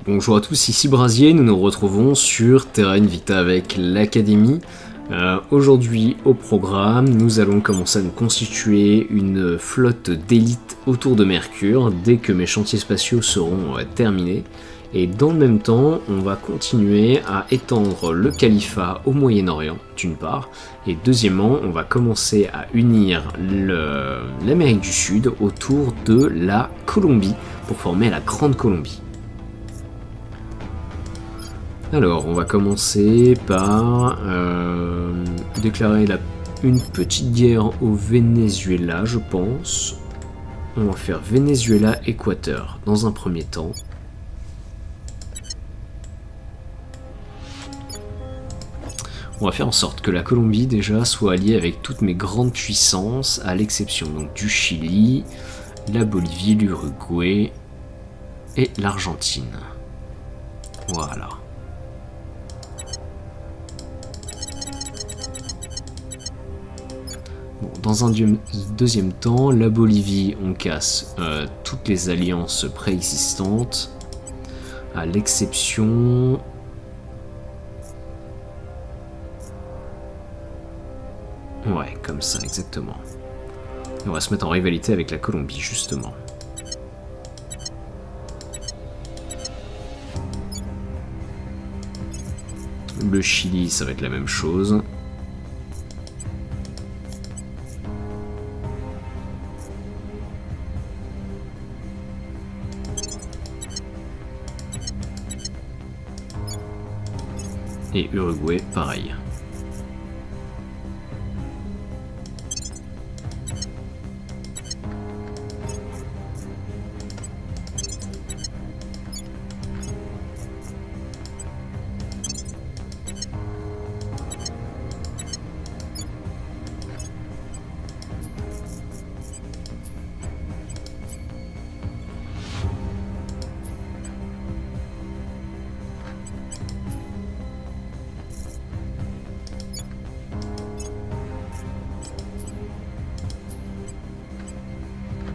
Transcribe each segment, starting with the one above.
Bonjour à tous, ici Brasier, nous nous retrouvons sur Terra Invicta avec l'Académie. Aujourd'hui au programme, nous allons commencer à nous constituer une flotte d'élite autour de Mercure dès que mes chantiers spatiaux seront terminés. Et dans le même temps, on va continuer à étendre le califat au Moyen-Orient, d'une part, et deuxièmement, on va commencer à unir l'Amérique du Sud autour de la Colombie pour former la Grande Colombie. Alors, on va commencer par déclarer une petite guerre au Venezuela, je pense. On va faire Venezuela-Équateur dans un premier temps. On va faire en sorte que la Colombie déjà soit alliée avec toutes mes grandes puissances, à l'exception donc du Chili, la Bolivie, l'Uruguay et l'Argentine. Voilà. Bon, dans un deuxième temps, la Bolivie, on casse toutes les alliances préexistantes, à l'exception... Ouais, comme ça, exactement. Et on va se mettre en rivalité avec la Colombie, justement. Le Chili, ça va être la même chose. Et Uruguay, pareil.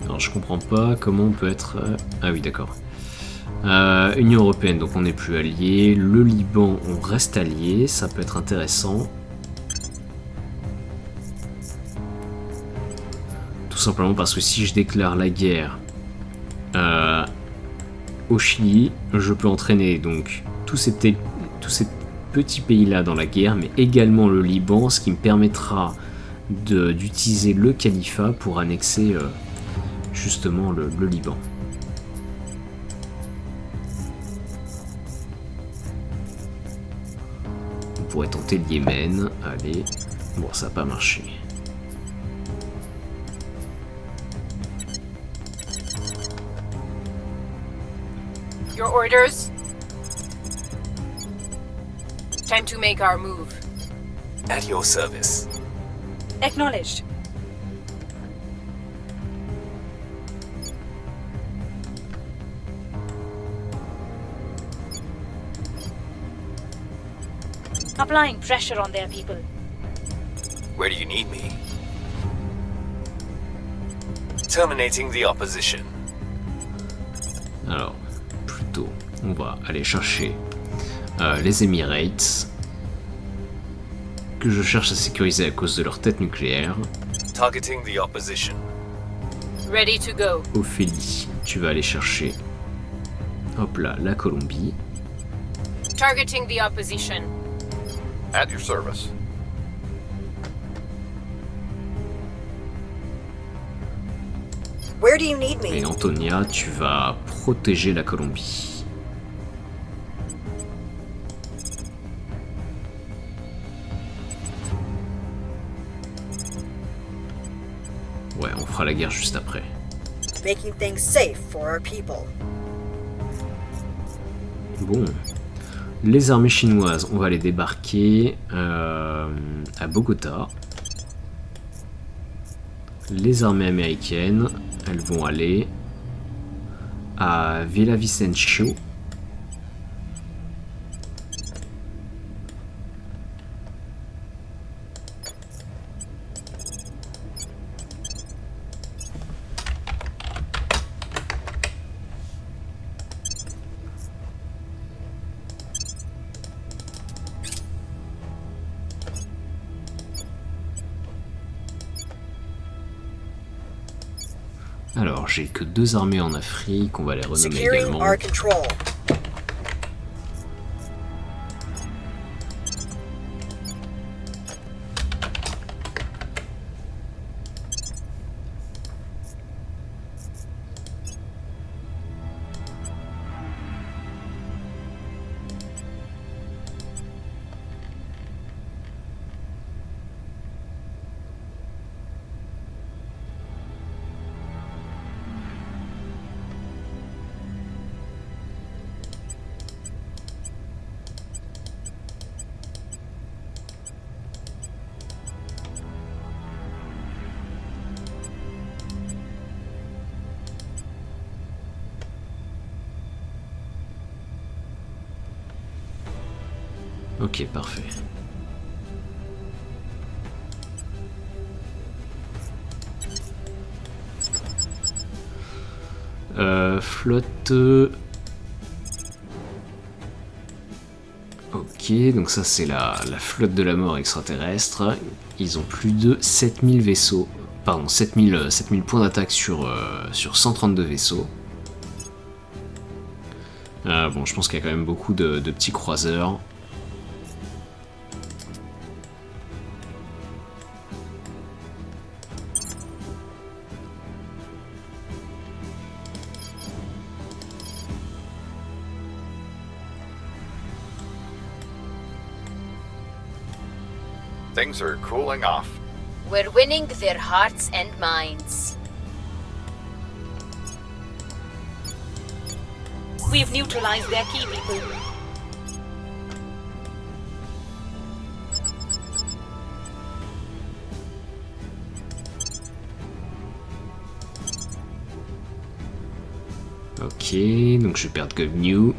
Alors je comprends pas comment on peut être... Ah oui, d'accord. Union Européenne, donc on n'est plus allié. Le Liban, on reste allié, ça peut être intéressant. Tout simplement parce que si je déclare la guerre au Chili, je peux entraîner donc tous ces petits pays-là dans la guerre, mais également le Liban, ce qui me permettra d'utiliser le califat pour annexer justement le Liban. On pourrait tenter le Yémen, allez, bon ça n'a pas marché. Your orders? Time to make our move. At your service. Acknowledged. Applying pressure on their people. Where do you need me? Terminating the opposition. Alors, plutôt, on va aller chercher les Emirates, que je cherche à sécuriser à cause de leur tête nucléaire. Targeting the opposition. Ready to go. Ophélie, tu vas aller chercher, hop là, la Colombie. Targeting the opposition. At your service. Where do you need me? Et Antonia, tu vas protéger la Colombie. Ouais, on fera la guerre juste après. Making things safe for our people. Bon. Les armées chinoises, on va les débarquer à Bogota. Les armées américaines, elles vont aller à Villavicencio. Alors, j'ai que 2 armées en Afrique, on va les renommer Securing également. our control. Ok, parfait. Flotte... Ok, donc ça c'est la flotte de la mort extraterrestre. Ils ont plus de 7000 vaisseaux. Pardon, 7000 points d'attaque sur 132 vaisseaux. Bon, je pense qu'il y a quand même beaucoup de petits croiseurs. Things are cooling off. We're winning their hearts and minds. We've neutralized their key people. Ok, donc je vais perdre Govnew.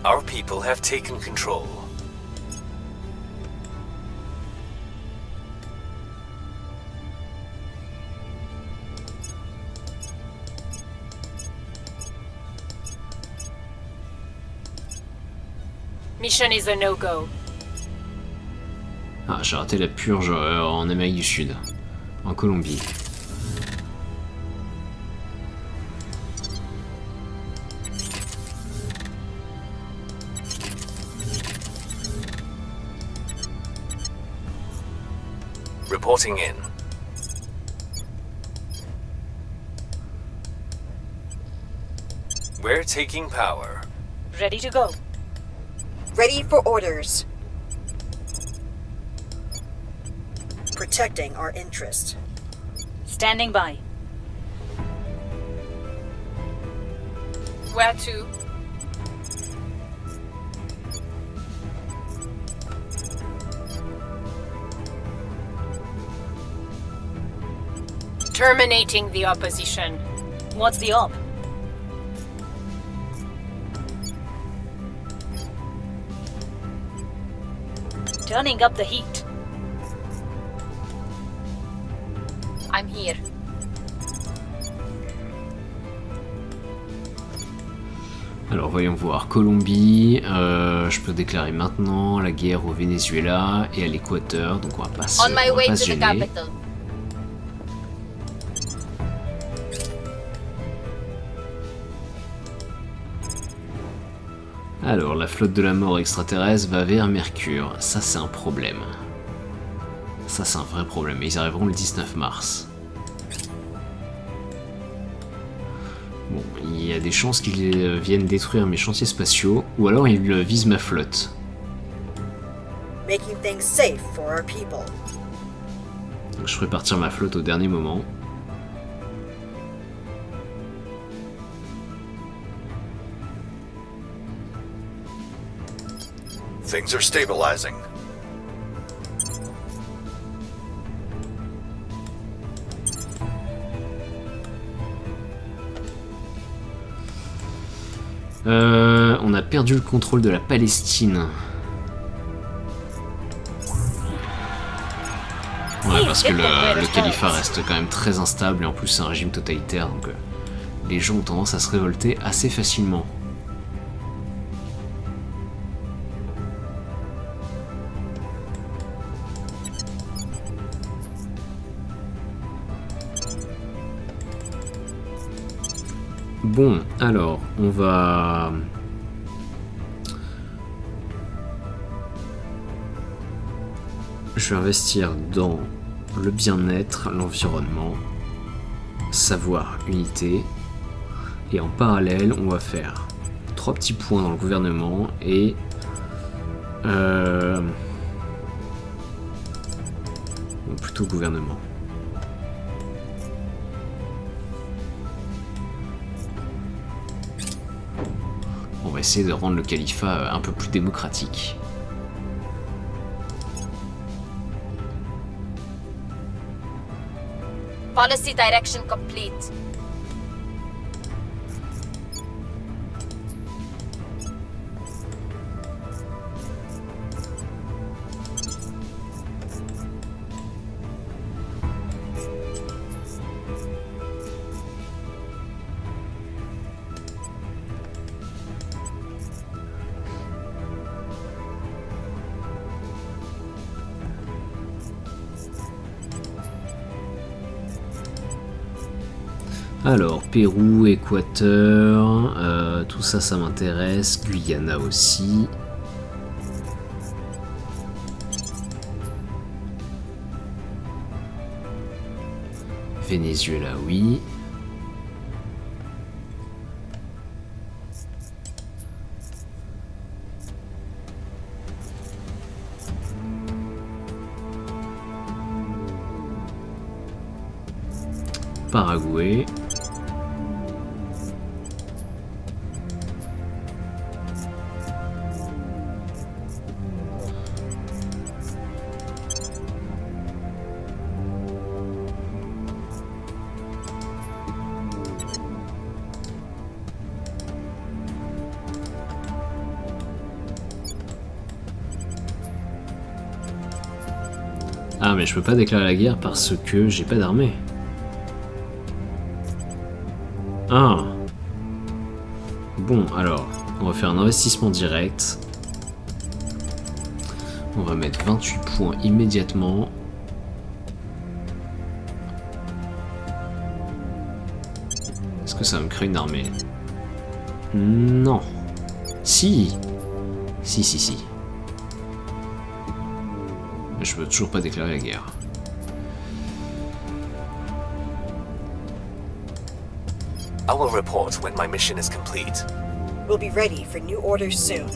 Our people have taken control. Mission is a no-go. Ah, j'ai raté la purge en Amérique du Sud, en Colombie. Reporting in. We're taking power. Ready to go. Ready for orders. Protecting our interest. Standing by. Where to? Terminating the opposition. What's the op? Turning up the heat. I'm here. Alors voyons voir, Colombie, je peux déclarer maintenant la guerre au Venezuela et à l'Équateur, donc on va pas se, On my on va way pas to se the gêner. capital. Alors la flotte de la mort extraterrestre va vers Mercure, ça c'est un problème. Ça c'est un vrai problème, et ils arriveront le 19 mars. Bon, il y a des chances qu'ils viennent détruire mes chantiers spatiaux, ou alors ils visent ma flotte. Making things safe for our people. Donc je ferai partir ma flotte au dernier moment. Things are stabilizing. On a perdu le contrôle de la Palestine. Ouais, parce que le califat reste quand même très instable et en plus c'est un régime totalitaire, donc les gens ont tendance à se révolter assez facilement. Bon, alors, on va... Je vais investir dans le bien-être, l'environnement, savoir, unité. Et en parallèle, on va faire 3 petits points dans le gouvernement et... Bon, plutôt gouvernement. On va essayer de rendre le califat un peu plus démocratique. Policy direction complete. Alors, Pérou, Équateur, tout ça, ça m'intéresse. Guyana aussi. Venezuela, oui. Paraguay. Ah mais je peux pas déclarer la guerre parce que j'ai pas d'armée. Ah. Bon alors, on va faire un investissement direct. On va mettre 28 points immédiatement. Est-ce que ça va me créer une armée? Non. Si. Si. Je veux toujours pas déclarer la guerre. I will report when my mission is complete. We'll be ready for new orders soon.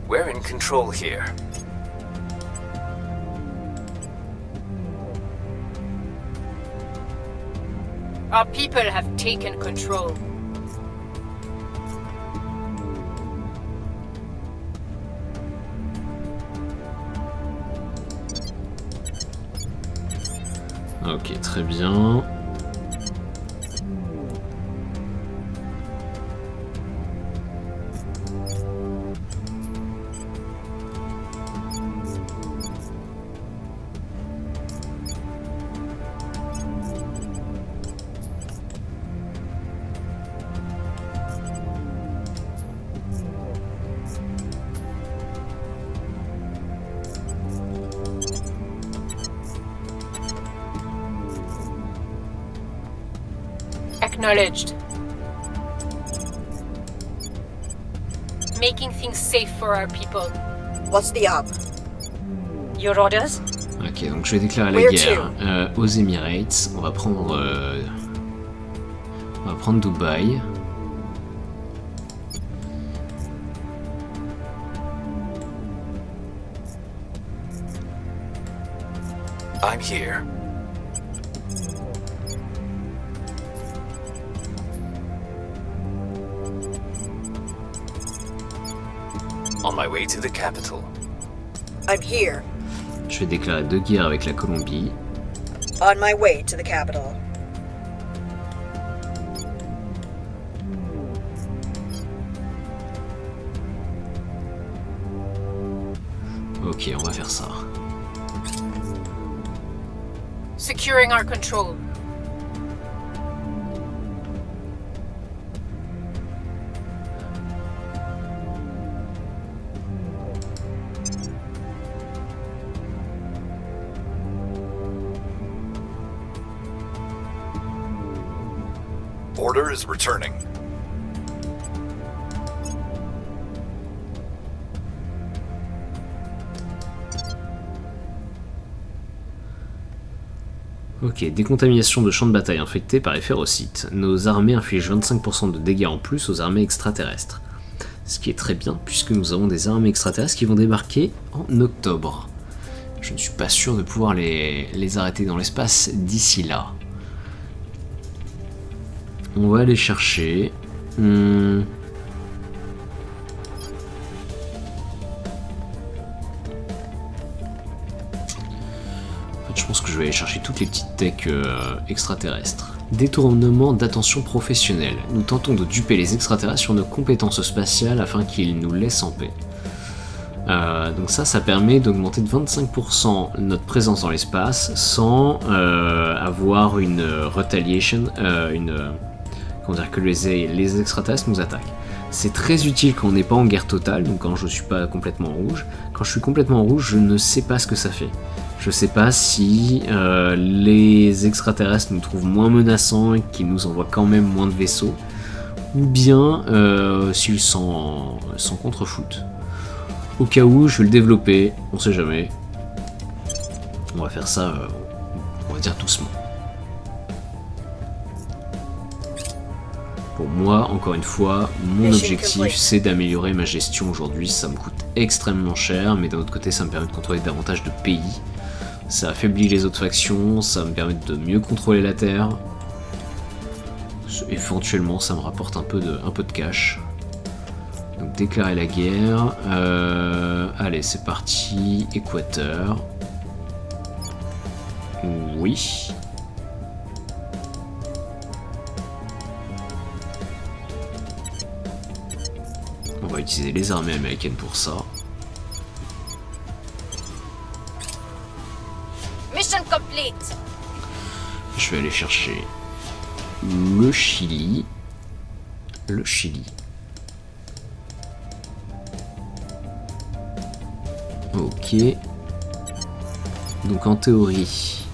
We're in control here. Our people have taken control. Ok, très bien. Acknowledged. Making things safe for our people. What's the up? Your orders? Ok, donc je vais déclarer la Where guerre aux Emirates. On va prendre Dubaï. I'm here. On my way to the capital. I'm here. Je vais déclarer de guerre avec la Colombie. On my way to the capital. Ok, on va faire ça. Securing our control. Order is returning. Ok, décontamination de champs de bataille infectés par les ferocites. Nos armées infligent 25% de dégâts en plus aux armées extraterrestres. Ce qui est très bien, puisque nous avons des armées extraterrestres qui vont débarquer en octobre. Je ne suis pas sûr de pouvoir les arrêter dans l'espace d'ici là. On va aller chercher. Je pense que je vais aller chercher toutes les petites techs extraterrestres. Détournement d'attention professionnelle. Nous tentons de duper les extraterrestres sur nos compétences spatiales afin qu'ils nous laissent en paix. Donc ça permet d'augmenter de 25% notre présence dans l'espace sans avoir une retaliation, comment dire, que les extraterrestres nous attaquent. C'est très utile quand on n'est pas en guerre totale, donc quand je suis pas complètement en rouge. Quand je suis complètement en rouge, je ne sais pas ce que ça fait. Je sais pas si les extraterrestres nous trouvent moins menaçants et qu'ils nous envoient quand même moins de vaisseaux, ou bien s'ils s'en contrefoutent. Au cas où, je vais le développer, on sait jamais. On va faire ça, on va dire doucement. Pour moi, encore une fois, mon objectif c'est d'améliorer ma gestion aujourd'hui. Ça me coûte extrêmement cher, mais d'un autre côté ça me permet de contrôler davantage de pays. Ça affaiblit les autres factions, ça me permet de mieux contrôler la Terre. Éventuellement ça me rapporte un peu de cash. Donc déclarer la guerre. Allez, c'est parti. Équateur. Oui. On va utiliser les armées américaines pour ça. Mission complete. Je vais aller chercher le Chili. Le Chili. Ok. Donc en théorie,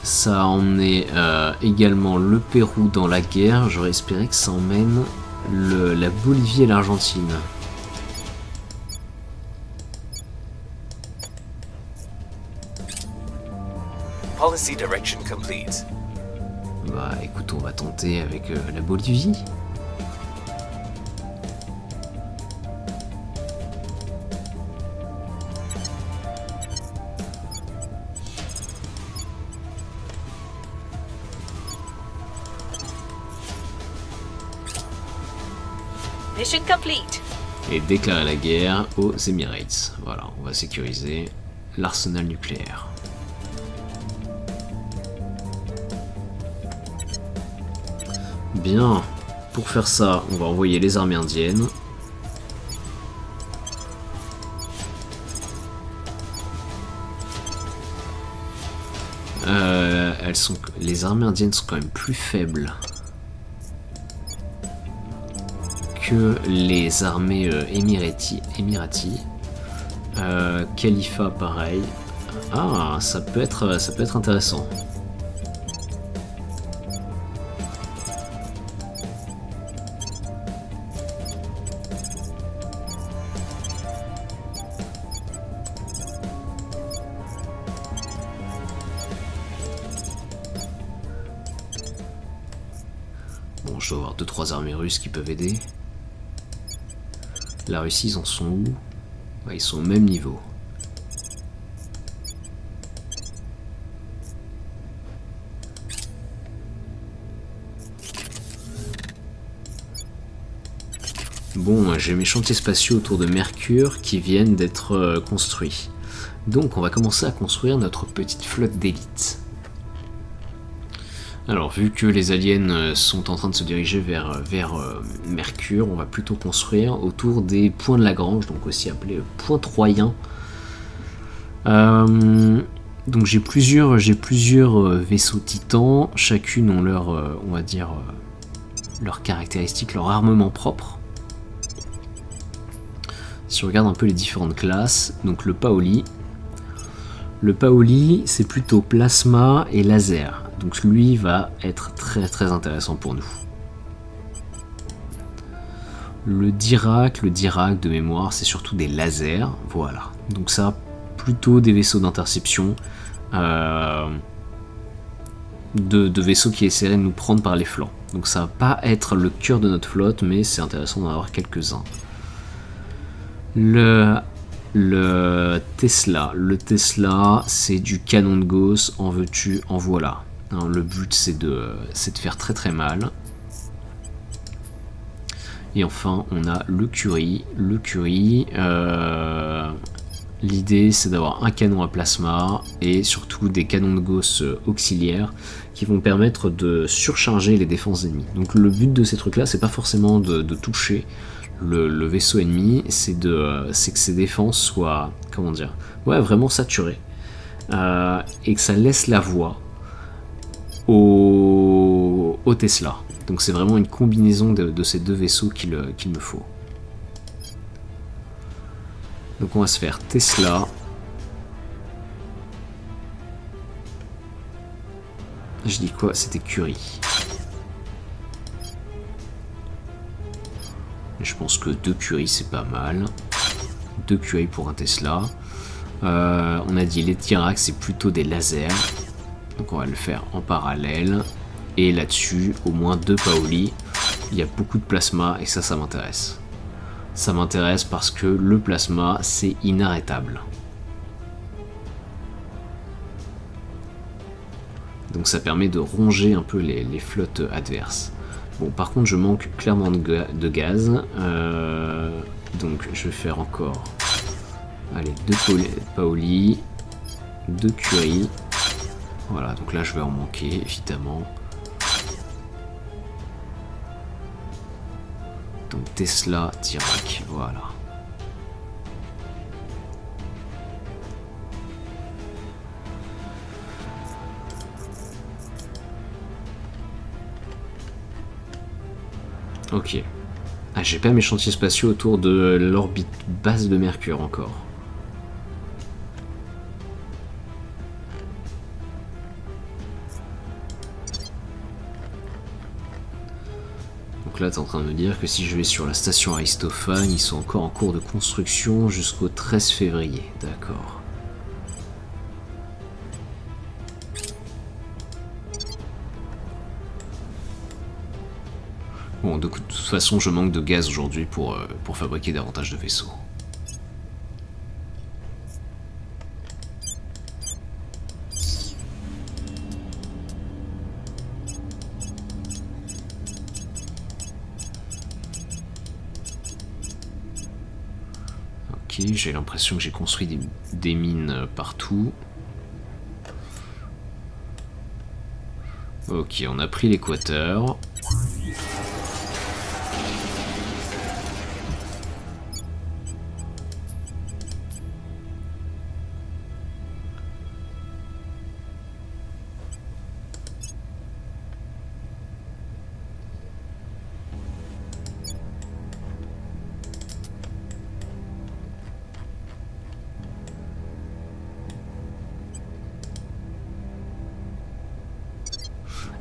ça a emmené également le Pérou dans la guerre. J'aurais espéré que ça emmène la Bolivie et l'Argentine. Policy direction complete. Bah écoute, on va tenter avec la Bolivie. Mission complete. Et déclarer la guerre aux Emirates. Voilà, on va sécuriser l'arsenal nucléaire. Bien, pour faire ça, on va envoyer les armées indiennes. Les armées indiennes sont quand même plus faibles que les armées émiratis. Califat pareil. Ah, ça peut être intéressant. Bon, je dois avoir 2-3 armées russes qui peuvent aider. La Russie, ils en sont où? Ouais, ils sont au même niveau. Bon, j'ai mes chantiers spatiaux autour de Mercure qui viennent d'être construits. Donc on va commencer à construire notre petite flotte d'élite. Alors vu que les aliens sont en train de se diriger vers Mercure, on va plutôt construire autour des points de Lagrange, donc aussi appelés points troyens. Donc j'ai plusieurs vaisseaux titans, chacune ont leur, on va dire, leurs caractéristiques, leur armement propre. Si on regarde un peu les différentes classes, donc le Paoli c'est plutôt plasma et laser. Donc lui va être très très intéressant pour nous. Le Dirac de mémoire, c'est surtout des lasers, voilà. Donc ça, plutôt des vaisseaux d'interception, de vaisseaux qui essaieraient de nous prendre par les flancs. Donc ça va pas être le cœur de notre flotte, mais c'est intéressant d'en avoir quelques-uns. Le Tesla, c'est du canon de Gauss, en veux-tu, en voilà. Hein, le but c'est de faire très très mal. Et enfin on a le Curie. L'idée c'est d'avoir un canon à plasma et surtout des canons de Gauss auxiliaires qui vont permettre de surcharger les défenses ennemies. Donc le but de ces trucs là c'est pas forcément de toucher le vaisseau ennemi, c'est que ses défenses soient, comment dire, ouais, vraiment saturées et que ça laisse la voie au Tesla. Donc c'est vraiment une combinaison de ces deux vaisseaux qu'il me faut. Donc on va se faire Tesla. Je dis quoi? C'était Curie. Je pense que 2 Curie c'est pas mal. 2 Curie pour un Tesla. On a dit les Dirac c'est plutôt des lasers. Donc on va le faire en parallèle. Et là-dessus, au moins 2 Paoli. Il y a beaucoup de plasma et ça m'intéresse. Ça m'intéresse parce que le plasma, c'est inarrêtable. Donc ça permet de ronger un peu les flottes adverses. Bon, par contre, je manque clairement de gaz. Donc je vais faire encore... Allez, 2 Paoli, 2 Curie. Voilà, donc là je vais en manquer, évidemment. Donc Tesla, Dirac, voilà. Ok. Ah, j'ai pas mes chantiers spatiaux autour de l'orbite basse de Mercure encore. Donc là, t'es en train de me dire que si je vais sur la station Aristophane, ils sont encore en cours de construction jusqu'au 13 février. D'accord. Bon, de toute façon, je manque de gaz aujourd'hui pour fabriquer davantage de vaisseaux. Ok, j'ai l'impression que j'ai construit des mines partout. Ok, on a pris l'équateur.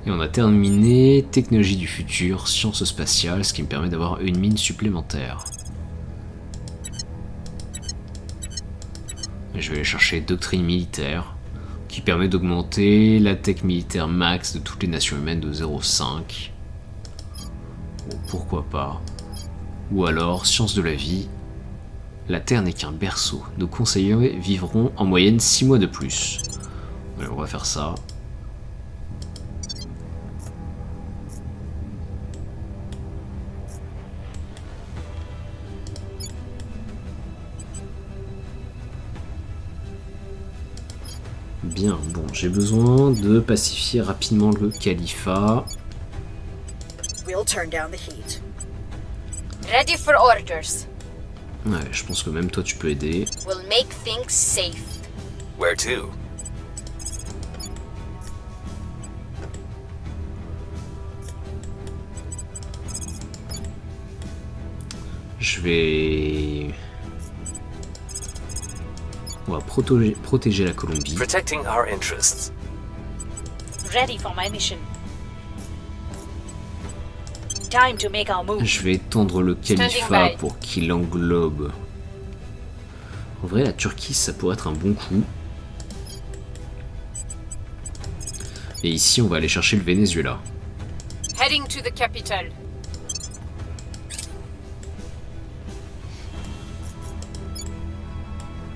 Et on a terminé technologie du futur, sciences spatiales, ce qui me permet d'avoir une mine supplémentaire. Et je vais aller chercher doctrine militaire, qui permet d'augmenter la tech militaire max de toutes les nations humaines de 0,5. Bon, pourquoi pas. Ou alors, sciences de la vie. La Terre n'est qu'un berceau. Nos conseillers vivront en moyenne 6 mois de plus. Allez, on va faire ça. Bien, bon, j'ai besoin de pacifier rapidement le califat. We'll turn down the heat. Ready for orders. Ouais, je pense que même toi tu peux aider. We'll make things safe. Where to? Je vais... On va protéger la Colombie. Protecting our interests. Ready for my mission. Time to make our move. Je vais étendre le califat Standing by. pour qu'il englobe... En vrai, la Turquie, ça pourrait être un bon coup. Et ici, on va aller chercher le Venezuela. Heading to the capital.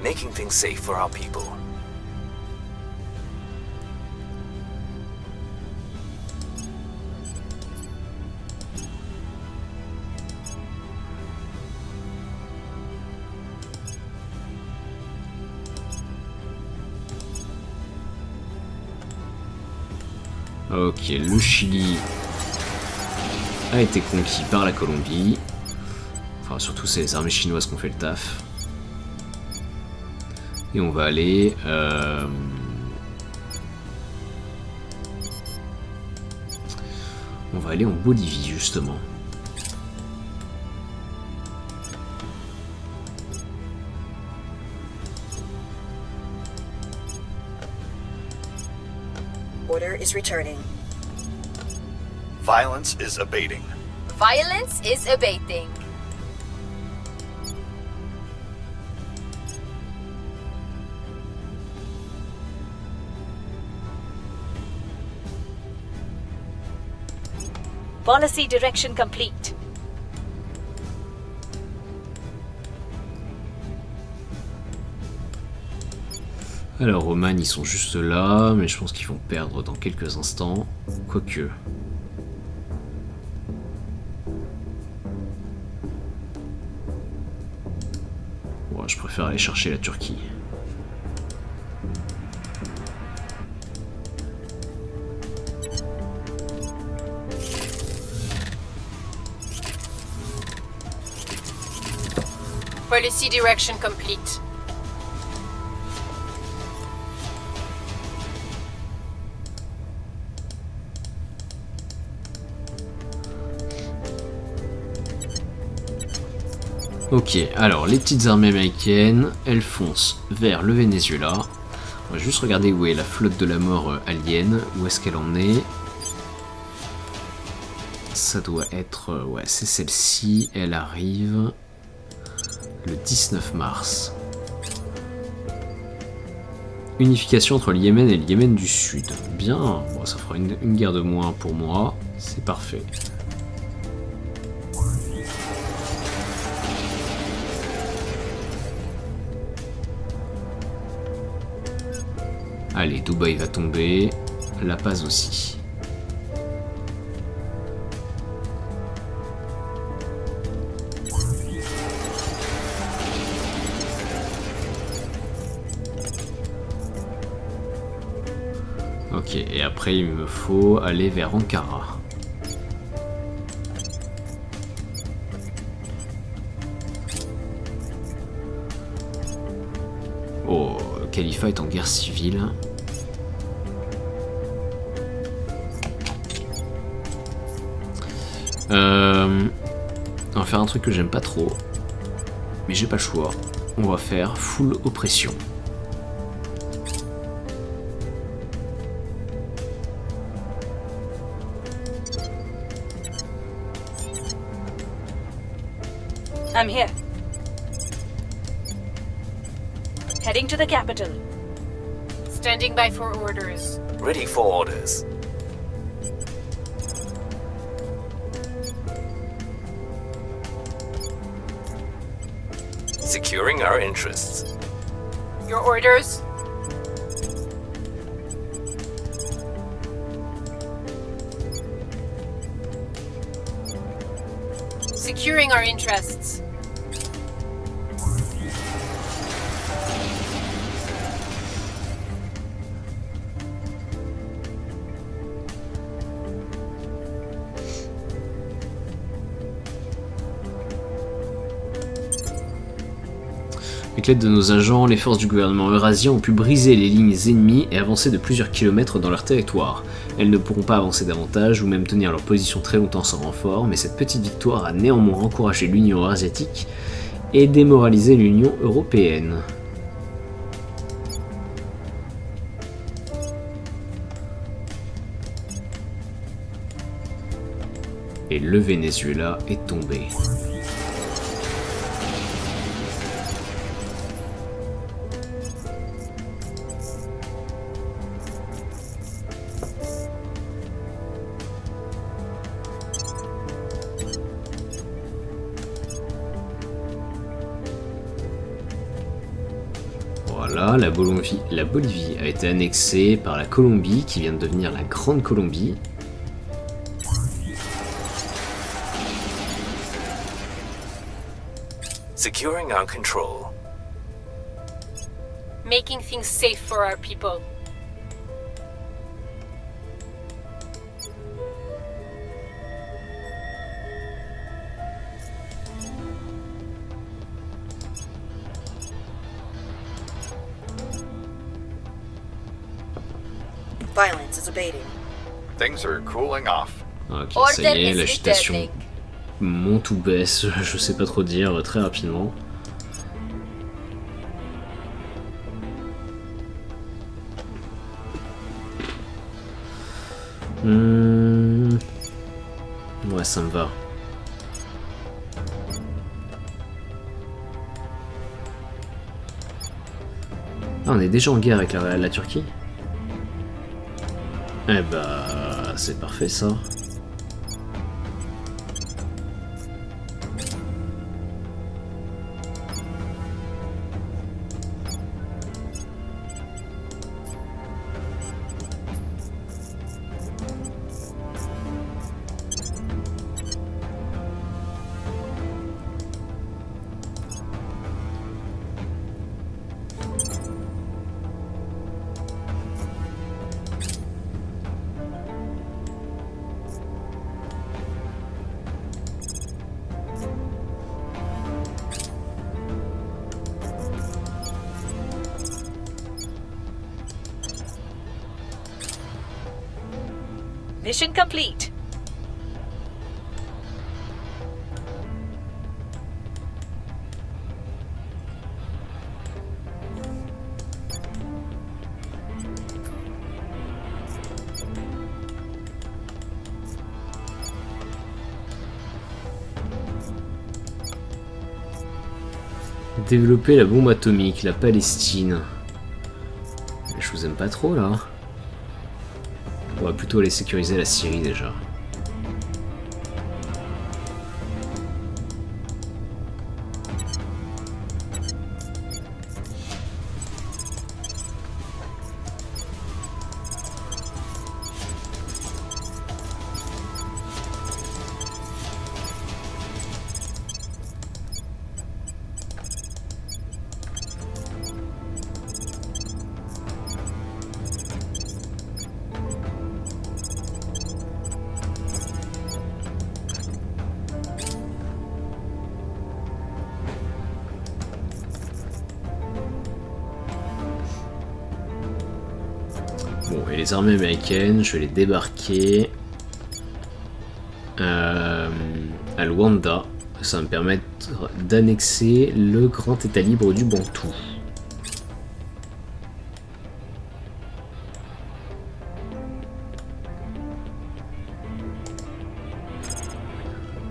Making things safe for our people. Ok, le Chili a été conquis par la Colombie. Enfin, surtout, c'est les armées chinoises qui ont fait le taf. Et on va aller... On va aller en Bolivie, justement. Order is returning. Violence is abating. Violence is abating. Policy direction complete. Alors, Oman, ils sont juste là, mais je pense qu'ils vont perdre dans quelques instants. Quoique... Ouais, je préfère aller chercher la Turquie. Policy direction complete. Ok, alors les petites armées américaines, elles foncent vers le Venezuela. On va juste regarder où est la flotte de la mort alien, où est-ce qu'elle en est. Ça doit être... ouais, c'est celle-ci, elle arrive le 19 mars. Unification entre le Yémen et le Yémen du Sud. Bien, bon, ça fera une guerre de moins pour moi, c'est parfait. Allez, Dubaï va tomber, La Paz aussi. Ok, et après il me faut aller vers Ankara. Oh, le califat est en guerre civile. On va faire un truc que j'aime pas trop, mais j'ai pas le choix. On va faire full oppression. I'm here. Heading to the capital. Standing by for orders. Ready for orders. Securing our interests. Your orders? Securing our interests. Avec l'aide de nos agents, les forces du gouvernement eurasien ont pu briser les lignes ennemies et avancer de plusieurs kilomètres dans leur territoire. Elles ne pourront pas avancer davantage ou même tenir leur position très longtemps sans renfort, mais cette petite victoire a néanmoins encouragé l'Union eurasiatique et démoralisé l'Union européenne. Et le Venezuela est tombé. Voilà, la Bolivie a été annexée par la Colombie, qui vient de devenir la Grande Colombie. Securing our control. Making things safe for our people. Violence is abating. Things are cooling off. Ok, ça y Order est, is l'agitation returning. monte ou baisse, je sais pas trop dire, très rapidement. Ouais, ça me va. Ah, on est déjà en guerre avec la Turquie? Eh bah, c'est parfait ça. Mission complete. Développer la bombe atomique, la Palestine. Je vous aime pas trop là. On va plutôt aller sécuriser la Syrie déjà. Bon, et les armées américaines, je vais les débarquer à Luanda. Ça va me permettre d'annexer le grand état libre du Bantou.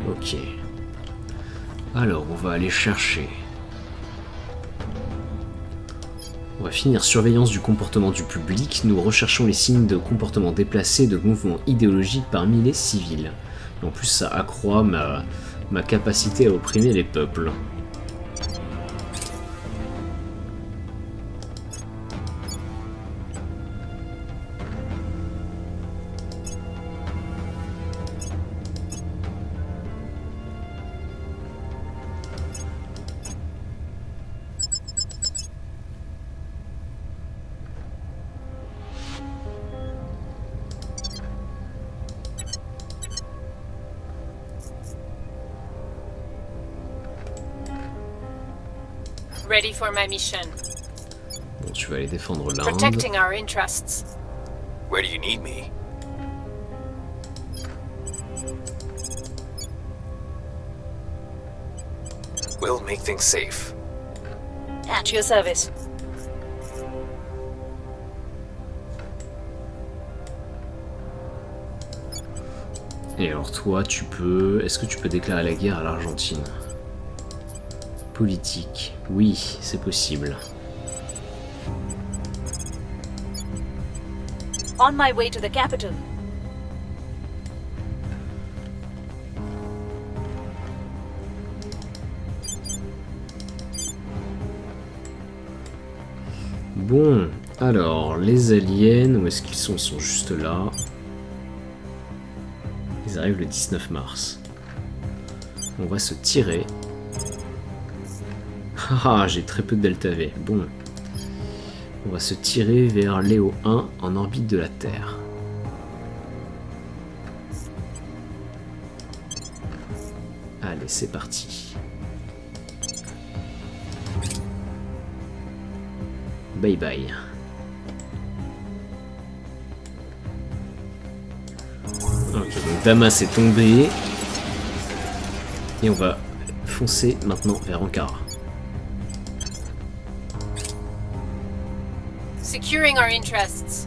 Ok. Alors, on va aller chercher. On va finir surveillance du comportement du public. Nous recherchons les signes de comportement déplacé et de mouvements idéologiques parmi les civils. Et en plus, ça accroît ma capacité à opprimer les peuples. Ready for my mission. Bon, tu vas aller défendre l'Inde. Protecting our interests. Where do you need me? We'll make things safe. At your service. Et alors toi, Est-ce que tu peux déclarer la guerre à l'Argentine? Politique. Oui, c'est possible. On my way to the capital. Bon, alors, les aliens, où est-ce qu'ils sont? Ils sont juste là. Ils arrivent le 19 mars. On va se tirer. Haha, j'ai très peu de delta V. Bon. On va se tirer vers Léo 1 en orbite de la Terre. Allez, c'est parti. Bye bye. Ok, donc Damas est tombé. Et on va foncer maintenant vers Ankara. Securing our interests.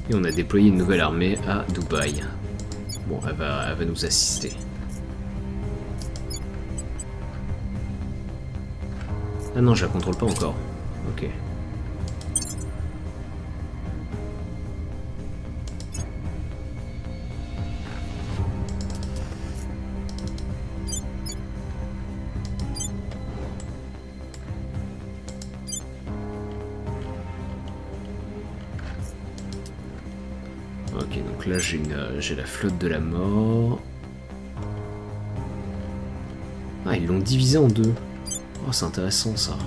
Et on a déployé une nouvelle armée à Dubaï. Bon, elle va nous assister. Ah non, je la contrôle pas encore. Ok. Ok, donc là j'ai la flotte de la mort. Ah, ils l'ont divisé en deux. Oh, c'est intéressant ça.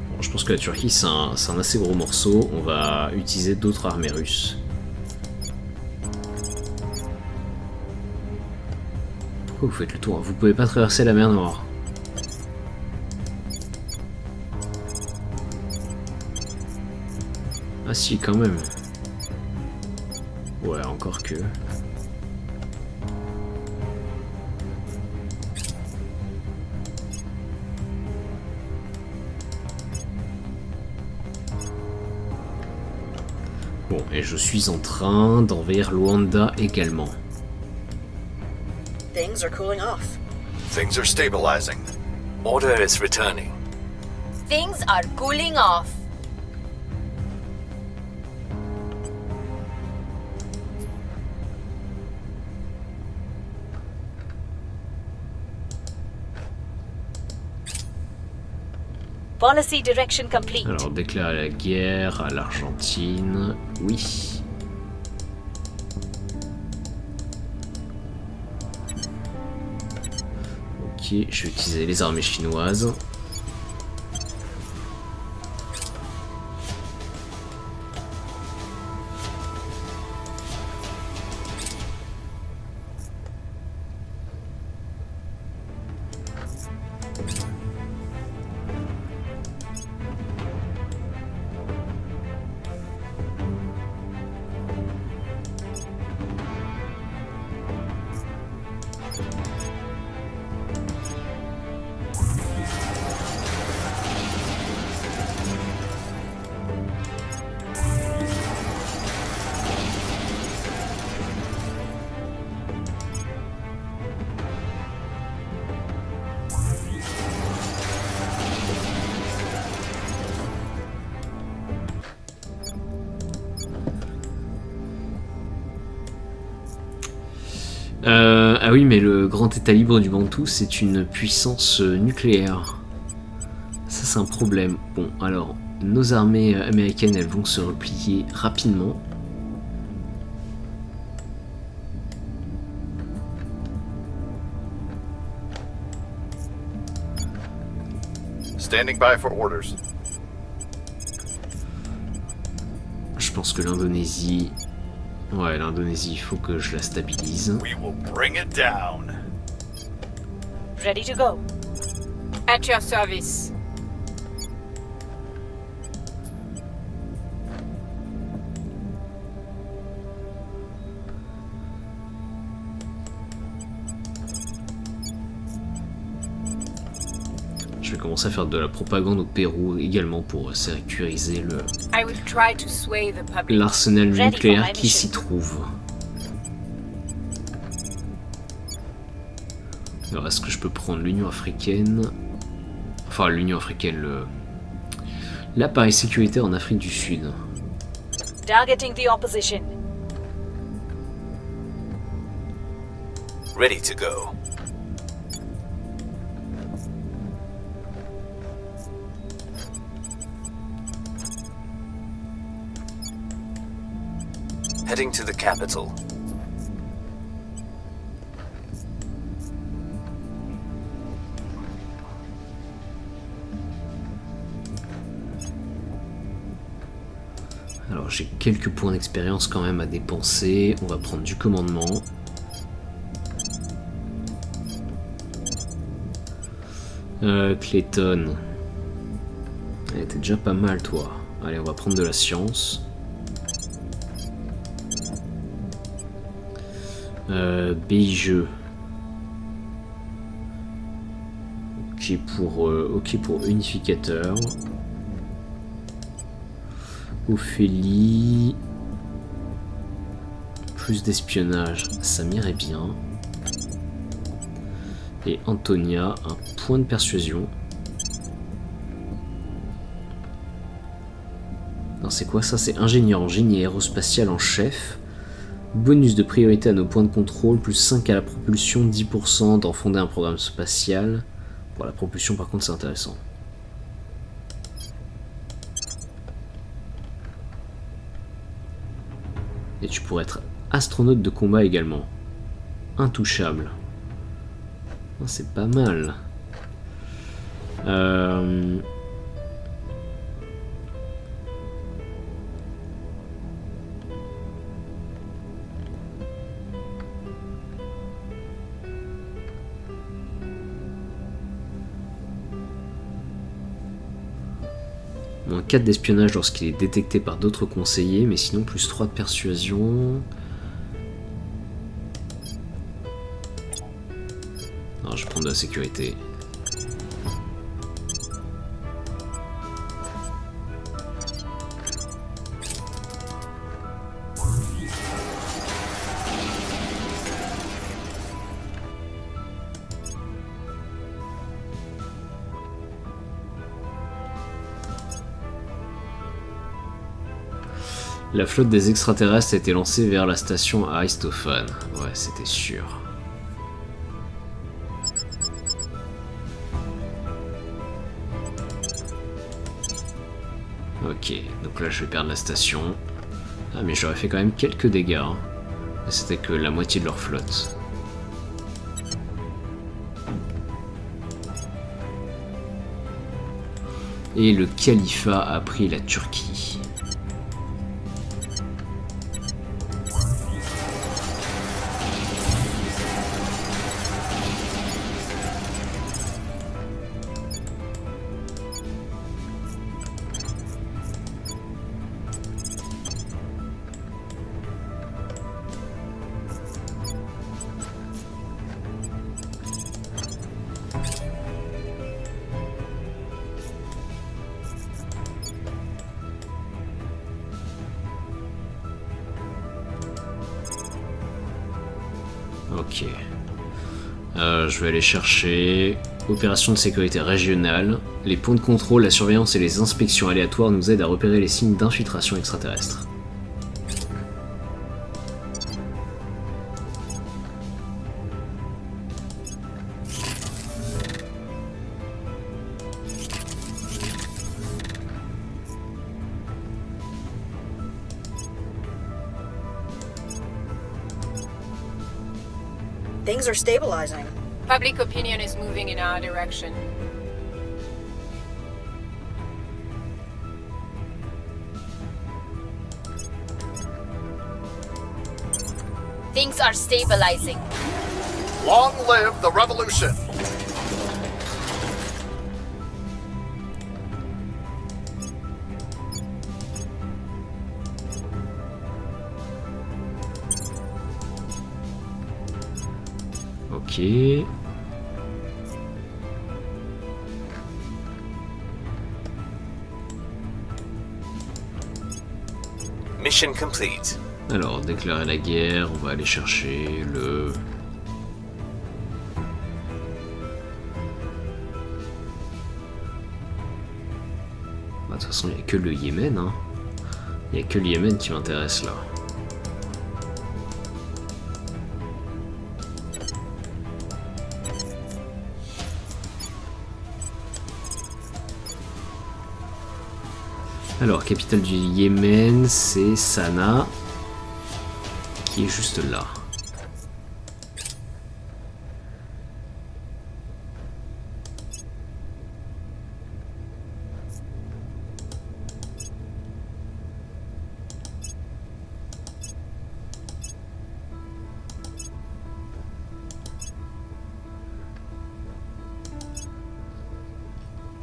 Bon, je pense que la Turquie c'est un assez gros morceau. On va utiliser d'autres armées russes. Pourquoi vous faites le tour? Vous pouvez pas traverser la mer Noire. Ah si, quand même. Ouais, encore que... Bon, et je suis en train d'envahir Luanda également. Things are cooling off. Things are stabilizing. Order is returning. Things are cooling off. Policy direction complete. Alors, déclarer la guerre à l'Argentine. Oui. Ok, je vais utiliser les armées chinoises. Ah oui, mais le grand état libre du Bantou, c'est une puissance nucléaire. Ça, c'est un problème. Bon, alors, nos armées américaines, elles vont se replier rapidement. Standing by for orders. Je pense que l'Indonésie... Ouais, l'Indonésie, il faut que je la stabilise. We will bring it down. Ready to go. At your service. Je vais commencer à faire de la propagande au Pérou également pour sécuriser I will try to sway the public. l'arsenal Ready nucléaire for my qui mission. s'y trouve. Alors est-ce que je peux prendre l'Union africaine? Enfin l'Union africaine, l'appareil sécuritaire en Afrique du Sud. Targeting the opposition. Ready to go. Heading to the capital. Alors j'ai quelques points d'expérience quand même à dépenser. On va prendre du commandement. Clayton. Elle était déjà pas mal toi. Allez, on va prendre de la science. Beigeux. Ok pour unificateur. Ophélie. Plus d'espionnage, ça m'irait bien. Et Antonia, un point de persuasion. Non, c'est quoi ça? C'est ingénieur en génie aérospatial en chef. Bonus de priorité à nos points de contrôle, plus 5 à la propulsion, 10% d'en fonder un programme spatial. Pour la propulsion par contre c'est intéressant. Et tu pourrais être astronaute de combat également. Intouchable. Oh, c'est pas mal. Moins 4 d'espionnage lorsqu'il est détecté par d'autres conseillers, mais sinon plus 3 de persuasion. Non, je vais prendre de la sécurité. La flotte des extraterrestres a été lancée vers la station Aristophane. Ouais, c'était sûr. Ok, donc là je vais perdre la station. Ah mais j'aurais fait quand même quelques dégâts. Hein. C'était que la moitié de leur flotte. Et le califat a pris la Turquie. Ok. Je vais aller chercher opération de sécurité régionale. Les points de contrôle, la surveillance et les inspections aléatoires nous aident à repérer les signes d'infiltration extraterrestre. Things are stabilizing. Public opinion is moving in our direction. Things are stabilizing. Long live the revolution! Ok. Mission complete. Alors, déclarer la guerre, on va aller chercher le... Bah, de toute façon, il n'y a que le Yémen, hein. Il n'y a que le Yémen qui m'intéresse là. Alors, capitale du Yémen, c'est Sanaa, qui est juste là.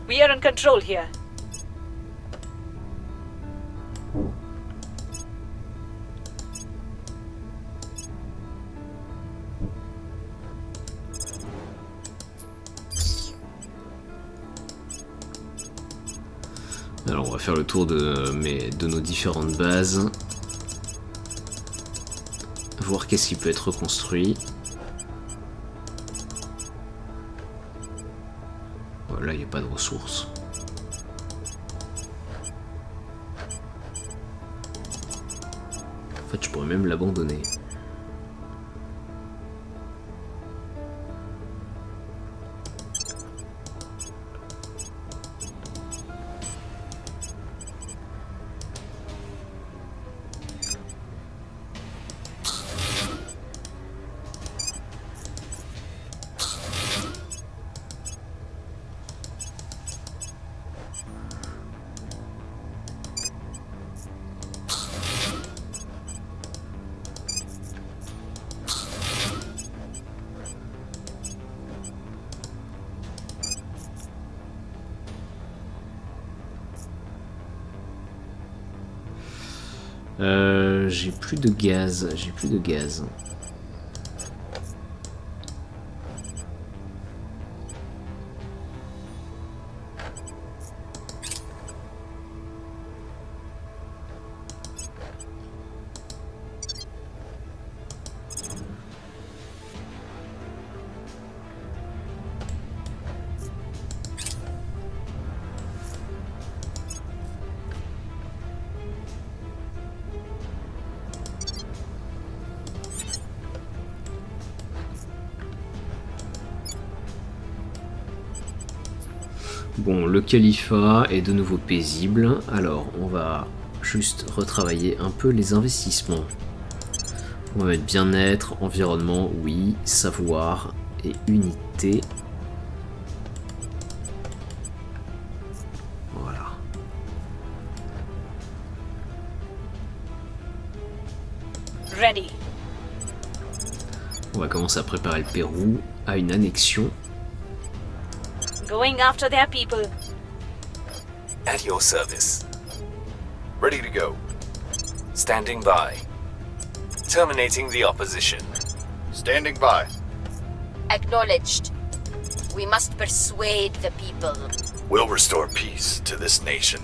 We are in control here. Alors on va faire le tour de nos différentes bases. Voir qu'est-ce qui peut être reconstruit. Voilà, il n'y a pas de ressources. En fait, je pourrais même l'abandonner. J'ai plus de gaz, Bon, le califat est de nouveau paisible, alors on va juste retravailler un peu les investissements. On va mettre bien-être, environnement, oui, savoir et unité. Voilà. Ready. On va commencer à préparer le Pérou à une annexion. Going after their people. At your service. Ready to go. Standing by. Terminating the opposition. Standing by. Acknowledged. We must persuade the people. We'll restore peace to this nation.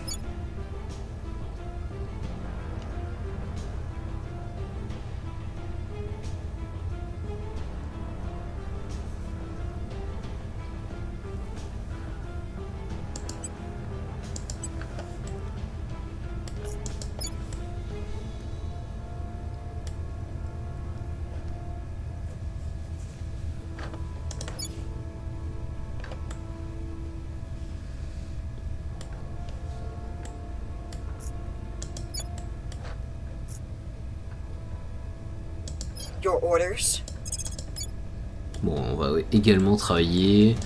Your orders? Bon, on va également travailler.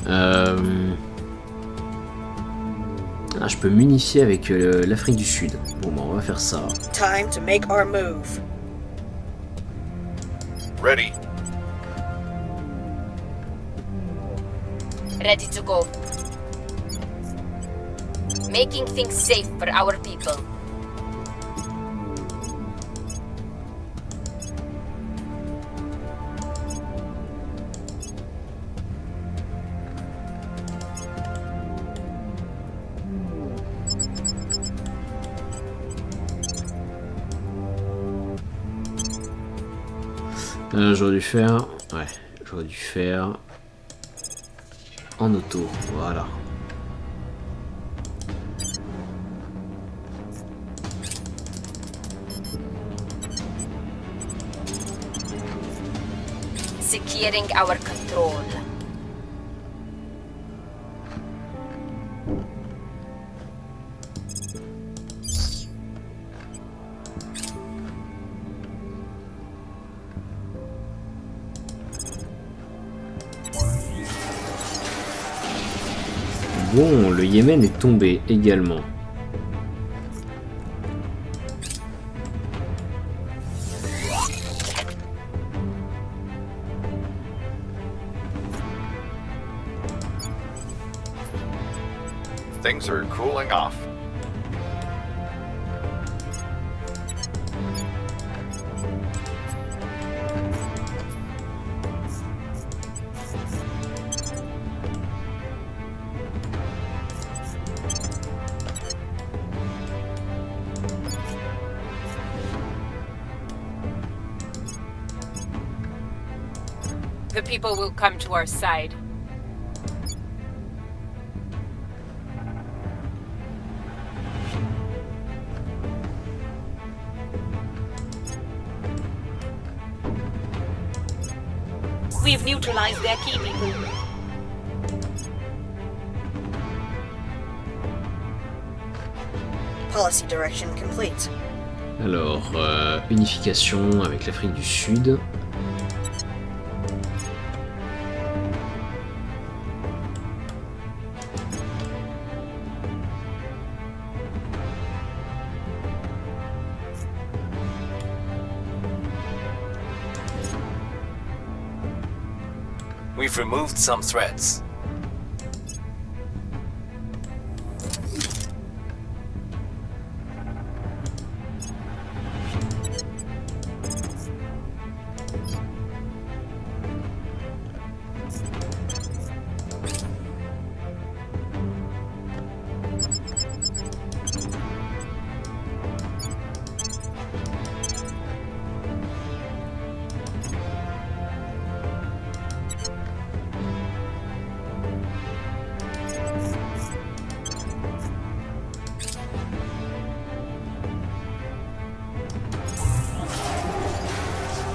Ah, je peux m'unifier avec l'Afrique du Sud. Bon, bah, on va faire ça. Time to make our move. Ready. Ready to go. Making things safe for our people. J'aurais dû faire... Ouais, j'aurais dû faire... En auto, voilà. Securing our control. Bon, le Yémen est tombé également. Things are cooling off. The people will come to our side. We've neutralized their key people. Policy direction complete. Alors, unification avec l'Afrique du Sud. We've removed some threats.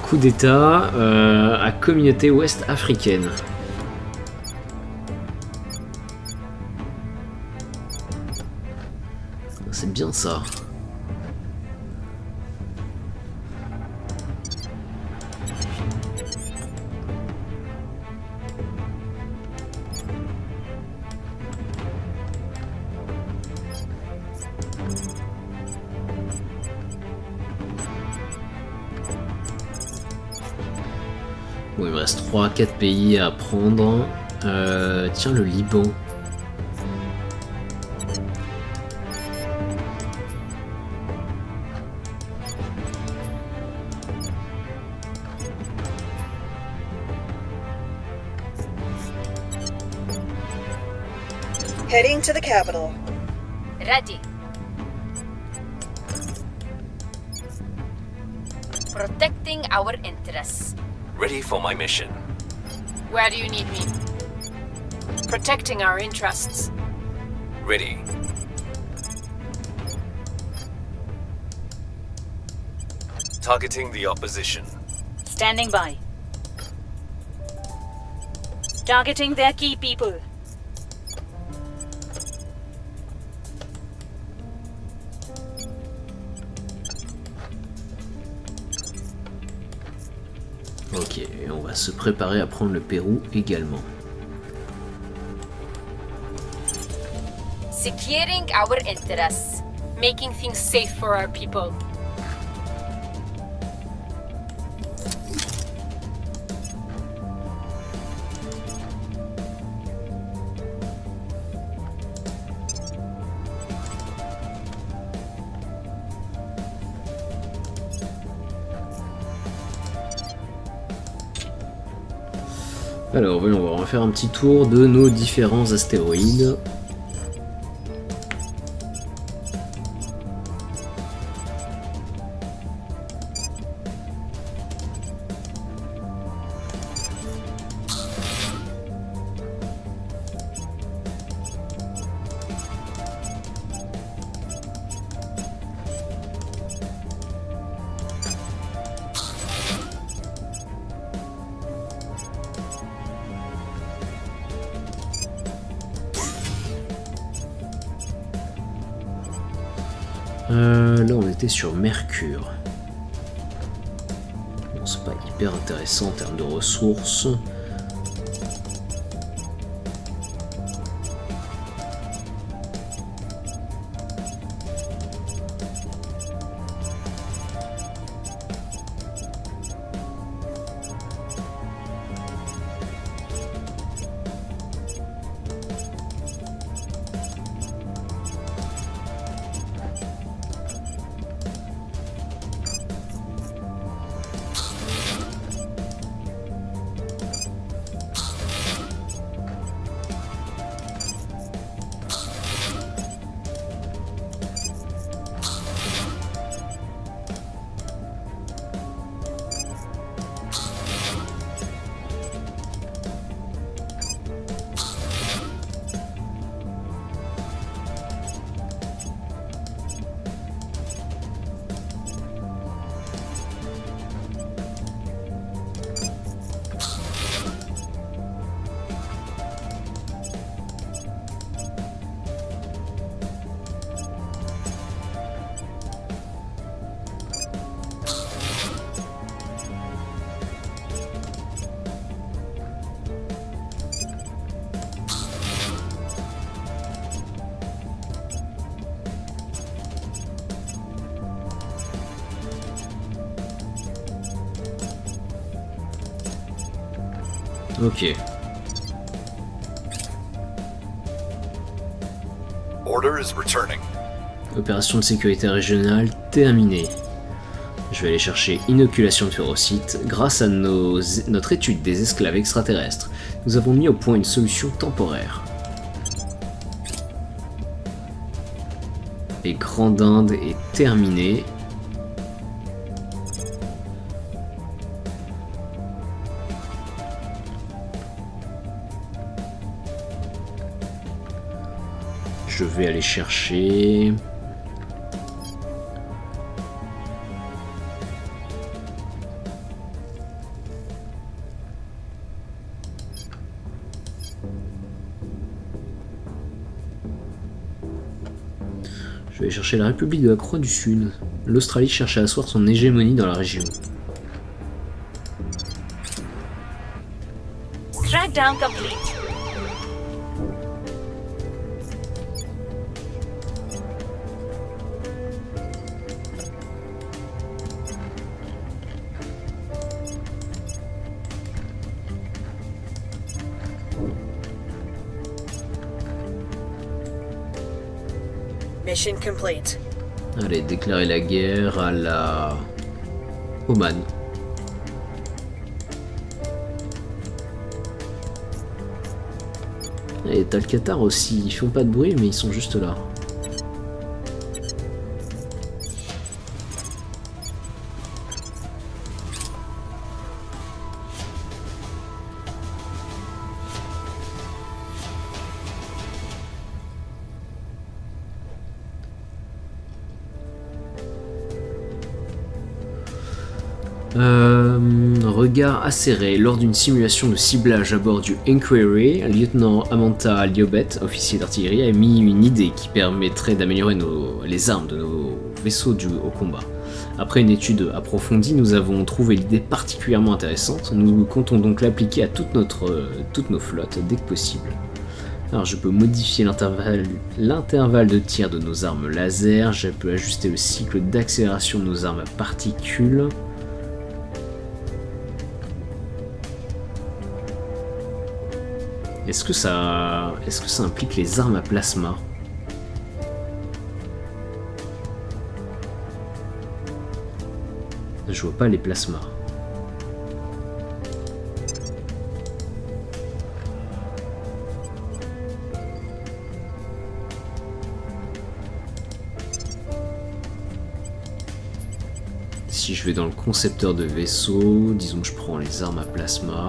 Coup d'état à communauté ouest africaine. C'est bien ça. Bon, il me reste 3-4 pays à prendre. Tiens, le Liban. Heading to the capital. Ready. Protecting our interests. Ready for my mission. Where do you need me? Protecting our interests. Ready. Targeting the opposition. Standing by. Targeting their key people. Ok, et on va se préparer à prendre le Pérou également. Securing our interests. Making things safe for our people. Alors voyons voir, on va faire un petit tour de nos différents astéroïdes. Là on était sur Mercure. Bon, c'est pas hyper intéressant en termes de ressources. Ok. Order is returning. Opération de sécurité régionale terminée. Je vais aller chercher inoculation de ferrocytes. Grâce à notre étude des esclaves extraterrestres, nous avons mis au point une solution temporaire. Et Grande Inde est terminée. Je vais aller chercher... Je vais aller chercher la République de la Croix du Sud. L'Australie cherche à asseoir son hégémonie dans la région. Trackdown complete. Mission complete. Allez, déclarer la guerre à la... Oman. Et t'as le Qatar aussi, ils font pas de bruit mais ils sont juste là. Regard acéré. Lors d'une simulation de ciblage à bord du Inquiry, lieutenant Amanta Liobet, officier d'artillerie, a émis une idée qui permettrait d'améliorer les armes de nos vaisseaux au combat. Après une étude approfondie, nous avons trouvé l'idée particulièrement intéressante. Nous comptons donc l'appliquer à toutes nos flottes dès que possible. Alors je peux modifier l'intervalle de tir de nos armes laser, je peux ajuster le cycle d'accélération de nos armes à particules. Est-ce que ça implique les armes à plasma? Je vois pas les plasmas. Si je vais dans le concepteur de vaisseau, disons que je prends les armes à plasma.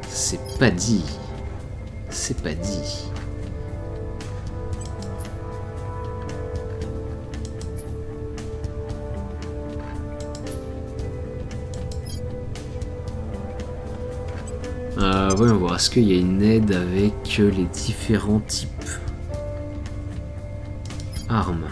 C'est pas dit. C'est pas dit. Voyons voir, est-ce qu'il y a une aide avec les différents types armes?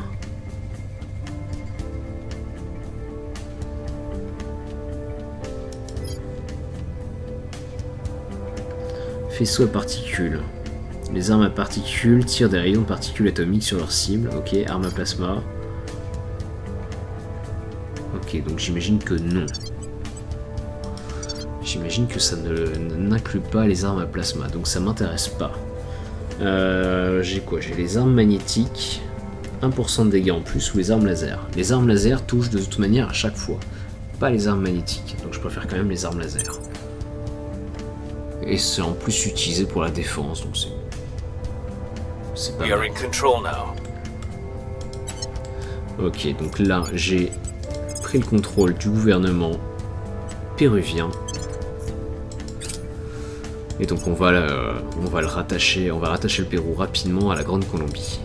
Faisceau à particules. Les armes à particules tirent des rayons de particules atomiques sur leur cible. Ok, arme à plasma. Ok, donc j'imagine que non. J'imagine que ça n'inclut pas les armes à plasma, donc ça m'intéresse pas. J'ai quoi? J'ai les armes magnétiques, 1% de dégâts en plus, ou les armes laser. Les armes laser touchent de toute manière à chaque fois, pas les armes magnétiques, donc je préfère quand même les armes laser. Et c'est en plus utilisé pour la défense, donc c'est pas We are mal. in control now. Ok, donc là j'ai pris le contrôle du gouvernement péruvien. Et donc on va rattacher le Pérou rapidement à la Grande Colombie.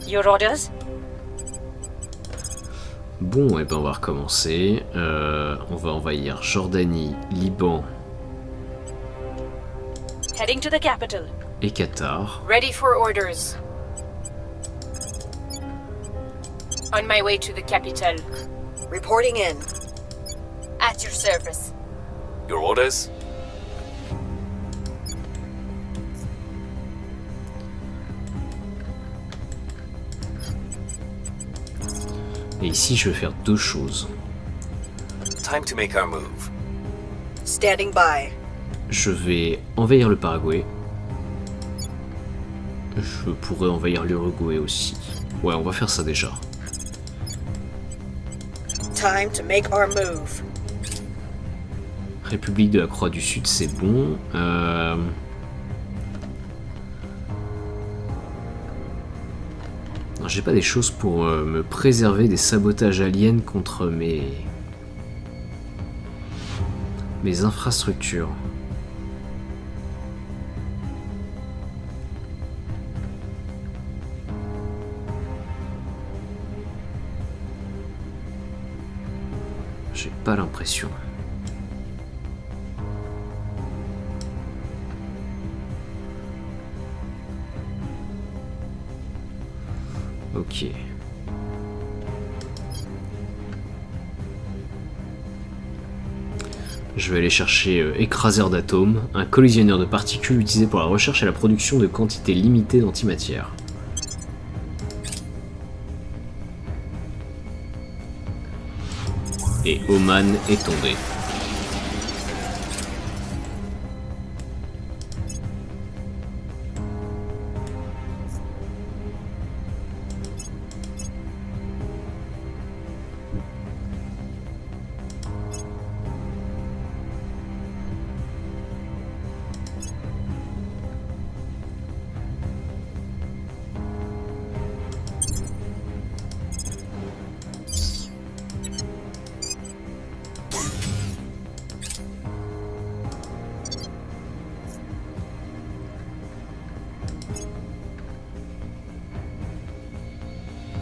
Your orders? Bon, et ben on va recommencer. On va envahir Jordanie, Liban Heading to the capital. et Qatar. Ready for orders. On my way to the capital. Reporting in. At your service. Your orders? Et ici je vais faire deux choses. Time to make our move. Standing by. Je vais envahir le Paraguay. Je pourrais envahir l'Uruguay aussi. Ouais, on va faire ça déjà. Time to make our move. République de la Croix du Sud, c'est bon. Non, j'ai pas des choses pour me préserver des sabotages aliens contre mes infrastructures. J'ai pas l'impression. Ok. Je vais aller chercher écraseur d'atomes, un collisionneur de particules utilisé pour la recherche et la production de quantités limitées d'antimatière. Et Oman est tombé.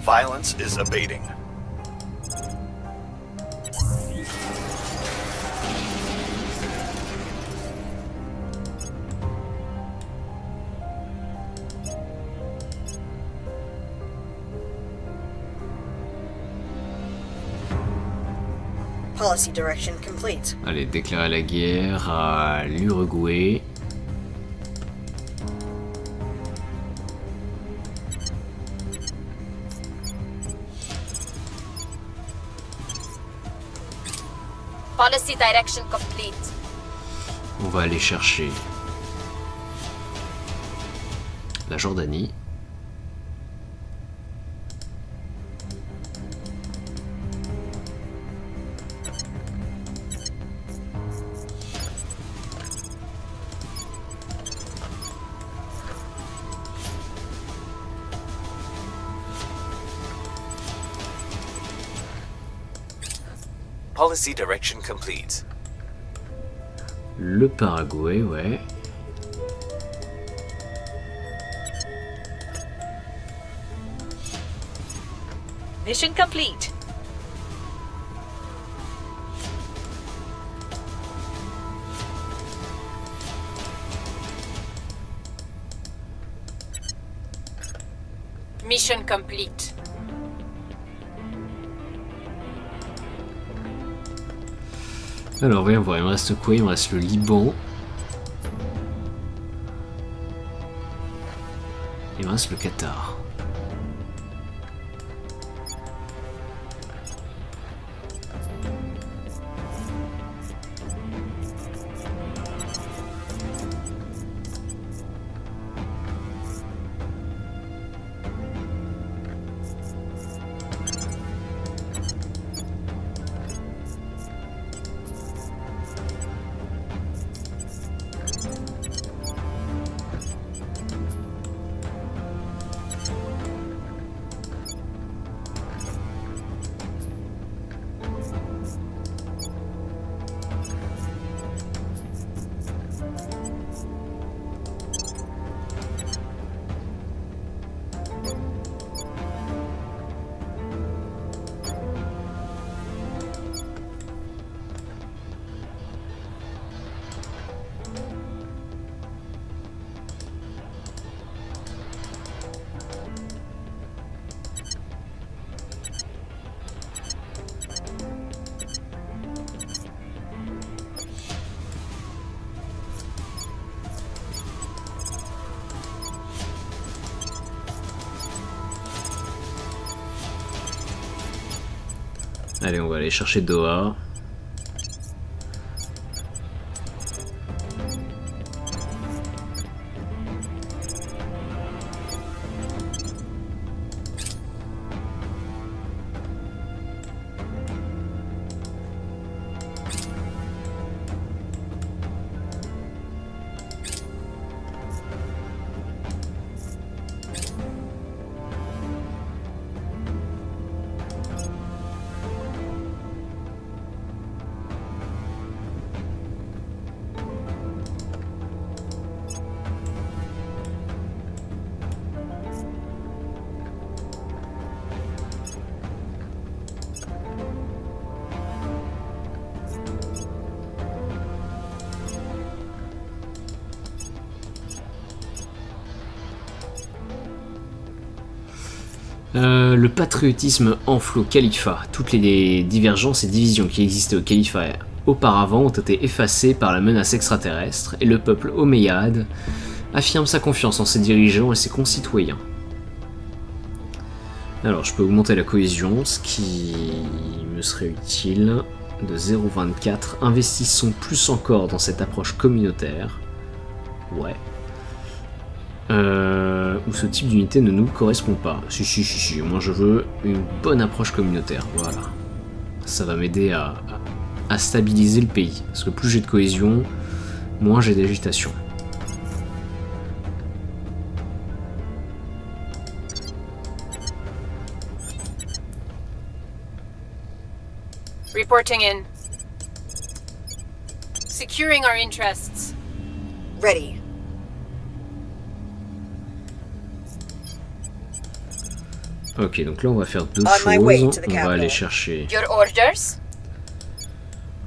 Violence is abating. Policy direction complete. Allez, déclarer la guerre à l'Uruguay. Policy direction complete. On va aller chercher la Jordanie. Policy direction complete. Le Paraguay, ouais. Mission complete. Mission complete. Alors, voyons voir, il me reste quoi? Il me reste le Liban. Il me reste le Qatar. Allez, on va aller chercher Doha. Le patriotisme enfle au califat. Toutes les divergences et divisions qui existaient au califat auparavant ont été effacées par la menace extraterrestre et le peuple omeyyade affirme sa confiance en ses dirigeants et ses concitoyens. Alors je peux augmenter la cohésion, ce qui me serait utile, de 0,24. Investissons plus encore dans cette approche communautaire. Ouais. Où ce type d'unité ne nous correspond pas. Si, moi je veux une bonne approche communautaire, voilà. Ça va m'aider à stabiliser le pays, parce que plus j'ai de cohésion, moins j'ai d'agitation. Reporting in. Securing our interests. Ready. Ok, donc là on va faire deux On my way choses. to the On va capital. aller chercher. Your orders?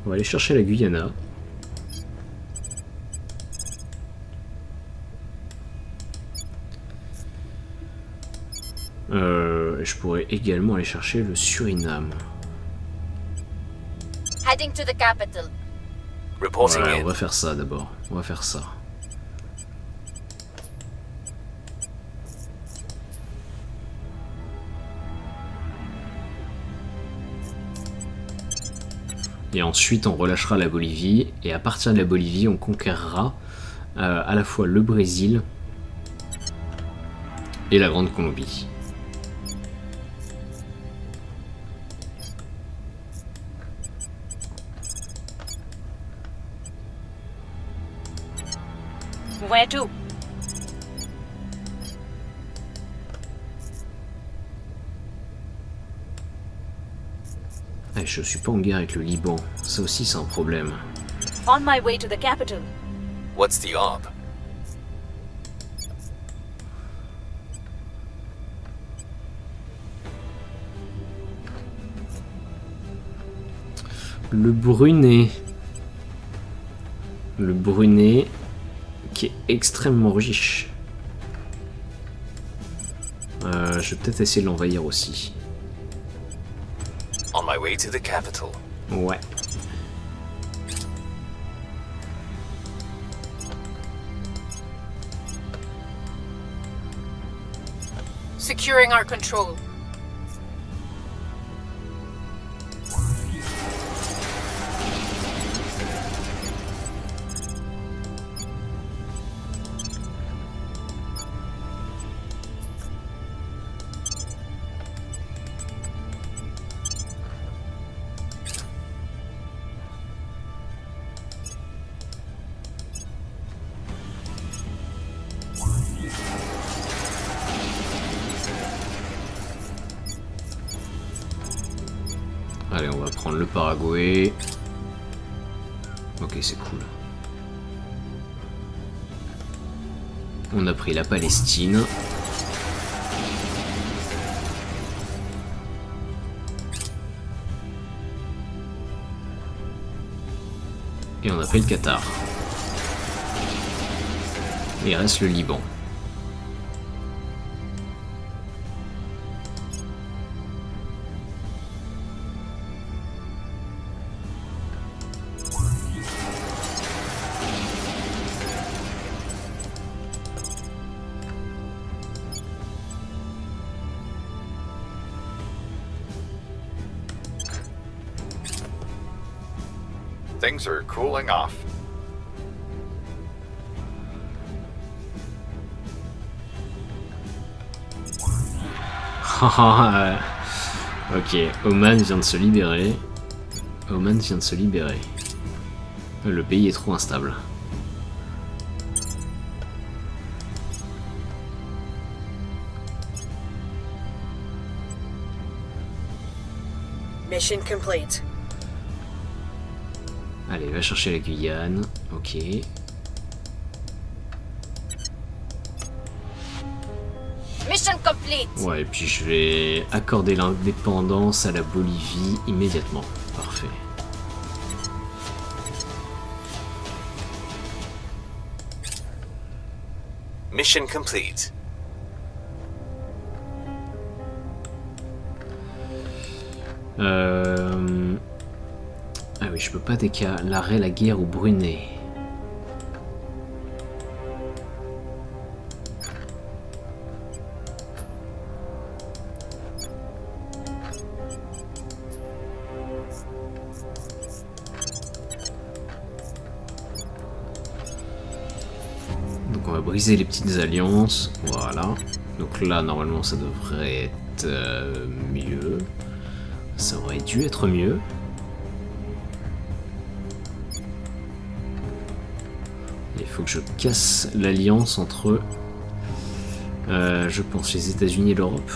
On va aller chercher la Guyana. Je pourrais également aller chercher le Suriname. Heading to the capital. Reporting Ouais, on in. va faire ça d'abord. On va faire ça. Et ensuite, on relâchera la Bolivie. Et à partir de la Bolivie, on conquérera à la fois le Brésil et la Grande Colombie. Where to? Eh, je suis pas en guerre avec le Liban. Ça aussi, c'est un problème. On my way to the capital. What's the op? Le Brunei. Le Brunei qui est extrêmement riche. Je vais peut-être essayer de l'envahir aussi. On my way to the capital. Ouais. Securing our control. Allez, on va prendre le Paraguay. Ok, c'est cool. On a pris la Palestine. Et on a pris le Qatar. Et il reste le Liban. Things are cooling off. Ok, Oman vient de se libérer. Oman vient de se libérer. Le pays est trop instable. Mission complete. Allez, va chercher la Guyane. Ok. Mission complete. Ouais, et puis je vais accorder l'indépendance à la Bolivie immédiatement. Parfait. Mission complete. Ah oui, je peux pas déclarer la guerre au Brunei. Donc on va briser les petites alliances. Voilà. Donc là, normalement, ça devrait être mieux. Ça aurait dû être mieux. Il faut que je casse l'alliance entre, je pense, les États-Unis et l'Europe.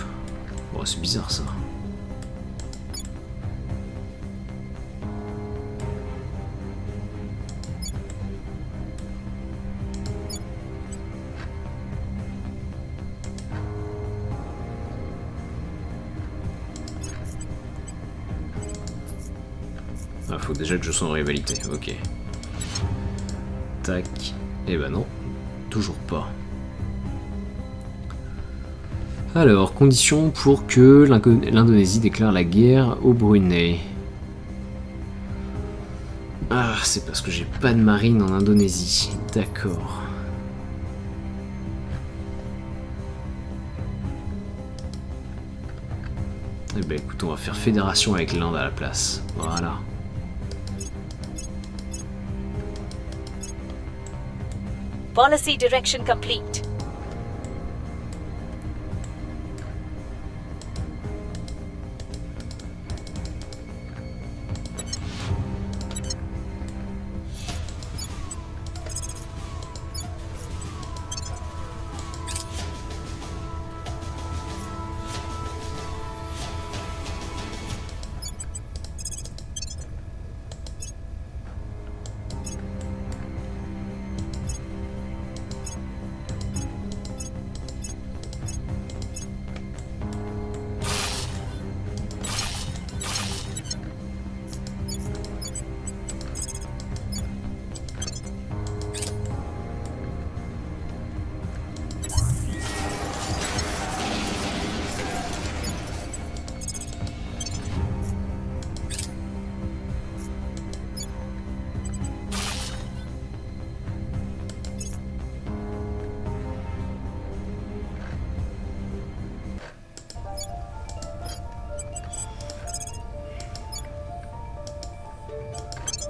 Oh, c'est bizarre ça. Ah, faut déjà que je sois en rivalité, ok. Tac. Eh ben non, toujours pas. Alors, conditions pour que l'Indonésie déclare la guerre au Brunei. Ah, c'est parce que j'ai pas de marine en Indonésie. D'accord. Eh ben écoute, on va faire fédération avec l'Inde à la place. Voilà. Policy direction complete.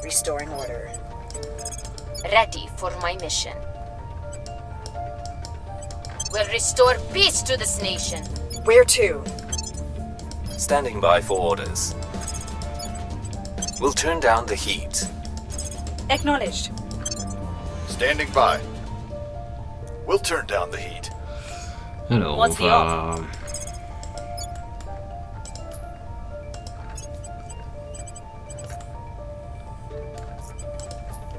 Restoring order. Ready for my mission. We'll restore peace to this nation. Where to? Standing by for orders. We'll turn down the heat. Acknowledged. Standing by. We'll turn down the heat. Alors, What's the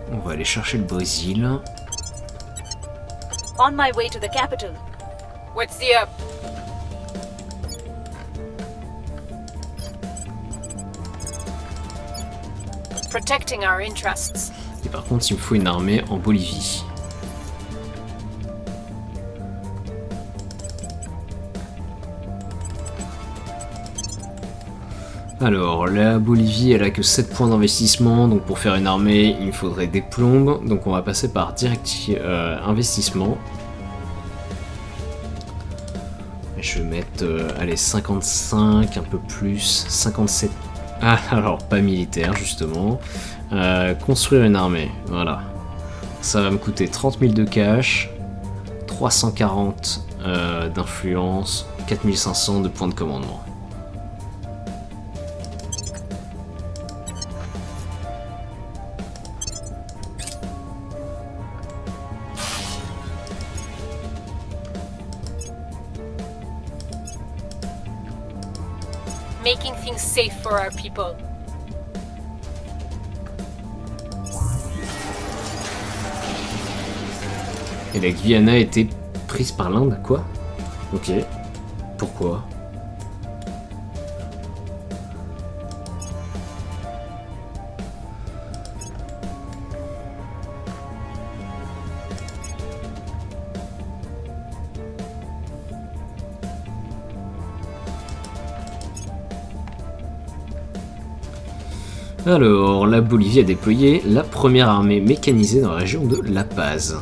on va aller chercher le Brésil. On my way to the capital. What's the up? Protecting our interests. Et par contre, il me faut une armée en Bolivie. Alors, la Bolivie, elle a que 7 points d'investissement, donc pour faire une armée, il me faudrait des plombes. Donc on va passer par direct investissement. Et je vais mettre, allez, 55, un peu plus, 57. Ah, alors pas militaire, justement. Construire une armée, voilà. Ça va me coûter 30 000 de cash, 340 d'influence, 4500 de points de commandement. Making things safe for our people. Et la Guyana a été prise par l'Inde, quoi? Ok. Pourquoi? Alors, la Bolivie a déployé la première armée mécanisée dans la région de La Paz.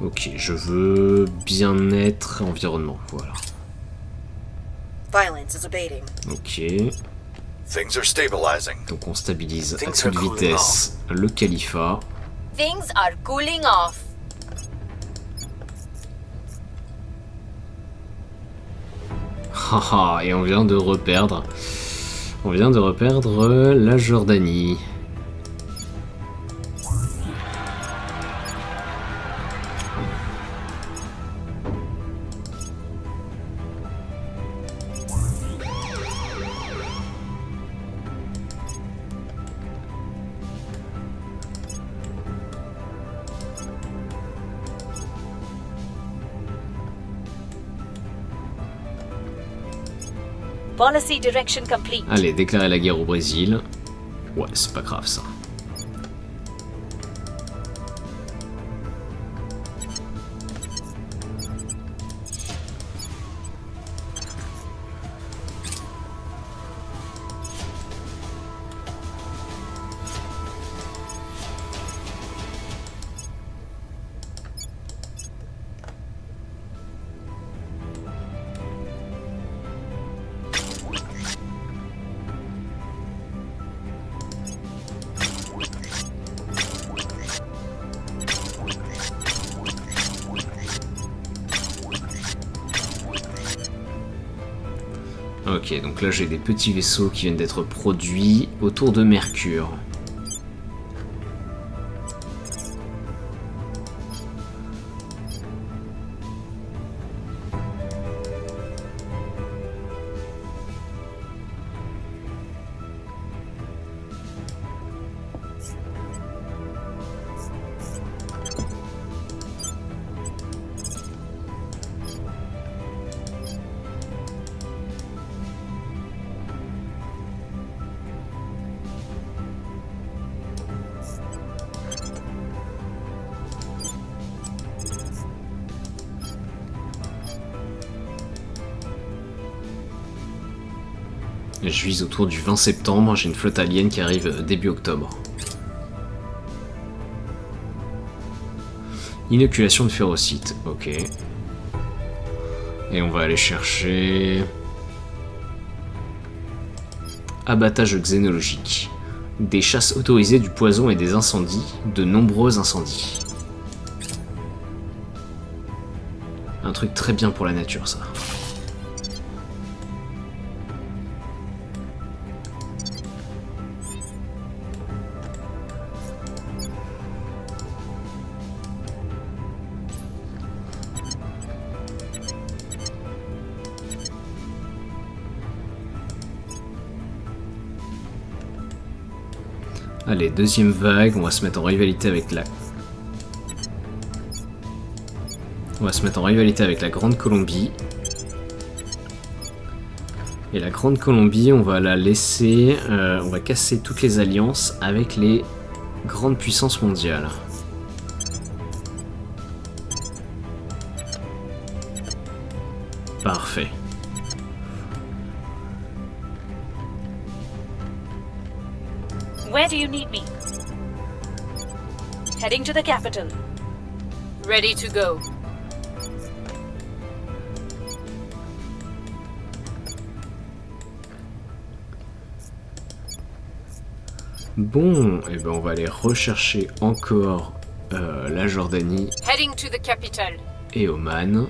Ok, je veux bien-être, environnement, voilà. Violence is abating. Ok, Things are stabilizing. donc on stabilise à Things toute are cooling vitesse le califat. Things are cooling off. Haha, et on vient de reperdre. On vient de reperdre la Jordanie. Policy direction complete. Allez, déclarer la guerre au Brésil. Ouais, c'est pas grave ça. Ok, donc là j'ai des petits vaisseaux qui viennent d'être produits autour de Mercure. Je vise autour du 20 septembre, j'ai une flotte alien qui arrive début octobre. Inoculation de ferrocytes, ok. Et on va aller chercher... Abattage xénologique. Des chasses autorisées du poison et des incendies, de nombreux incendies. Un truc très bien pour la nature, ça. Allez, deuxième vague, on va se mettre en rivalité avec la... On va se mettre en rivalité avec la Grande Colombie. Et la Grande Colombie, on va la laisser... on va casser toutes les alliances avec les grandes puissances mondiales. Parfait. Where do you need me? Heading to the capital. Ready to go. Bon, et ben on va aller rechercher encore la Jordanie Heading to the capital. et Oman.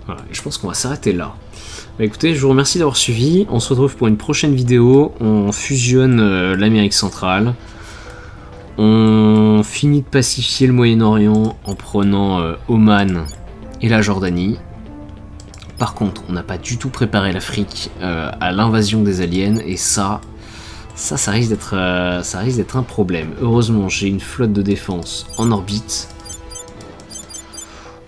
Voilà, et je pense qu'on va s'arrêter là. Bah écoutez, je vous remercie d'avoir suivi. On se retrouve pour une prochaine vidéo. On fusionne l'Amérique centrale. On finit de pacifier le Moyen-Orient en prenant Oman et la Jordanie. Par contre, on n'a pas du tout préparé l'Afrique à l'invasion des aliens, et ça risque d'être un problème. Heureusement, j'ai une flotte de défense en orbite.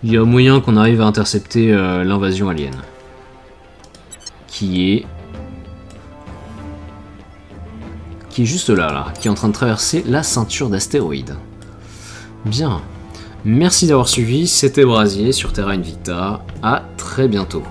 Il y a moyen qu'on arrive à intercepter l'invasion alien, qui est juste là, qui est en train de traverser la ceinture d'astéroïdes. Bien. Merci d'avoir suivi, c'était Brasier sur Terra Invicta, à très bientôt.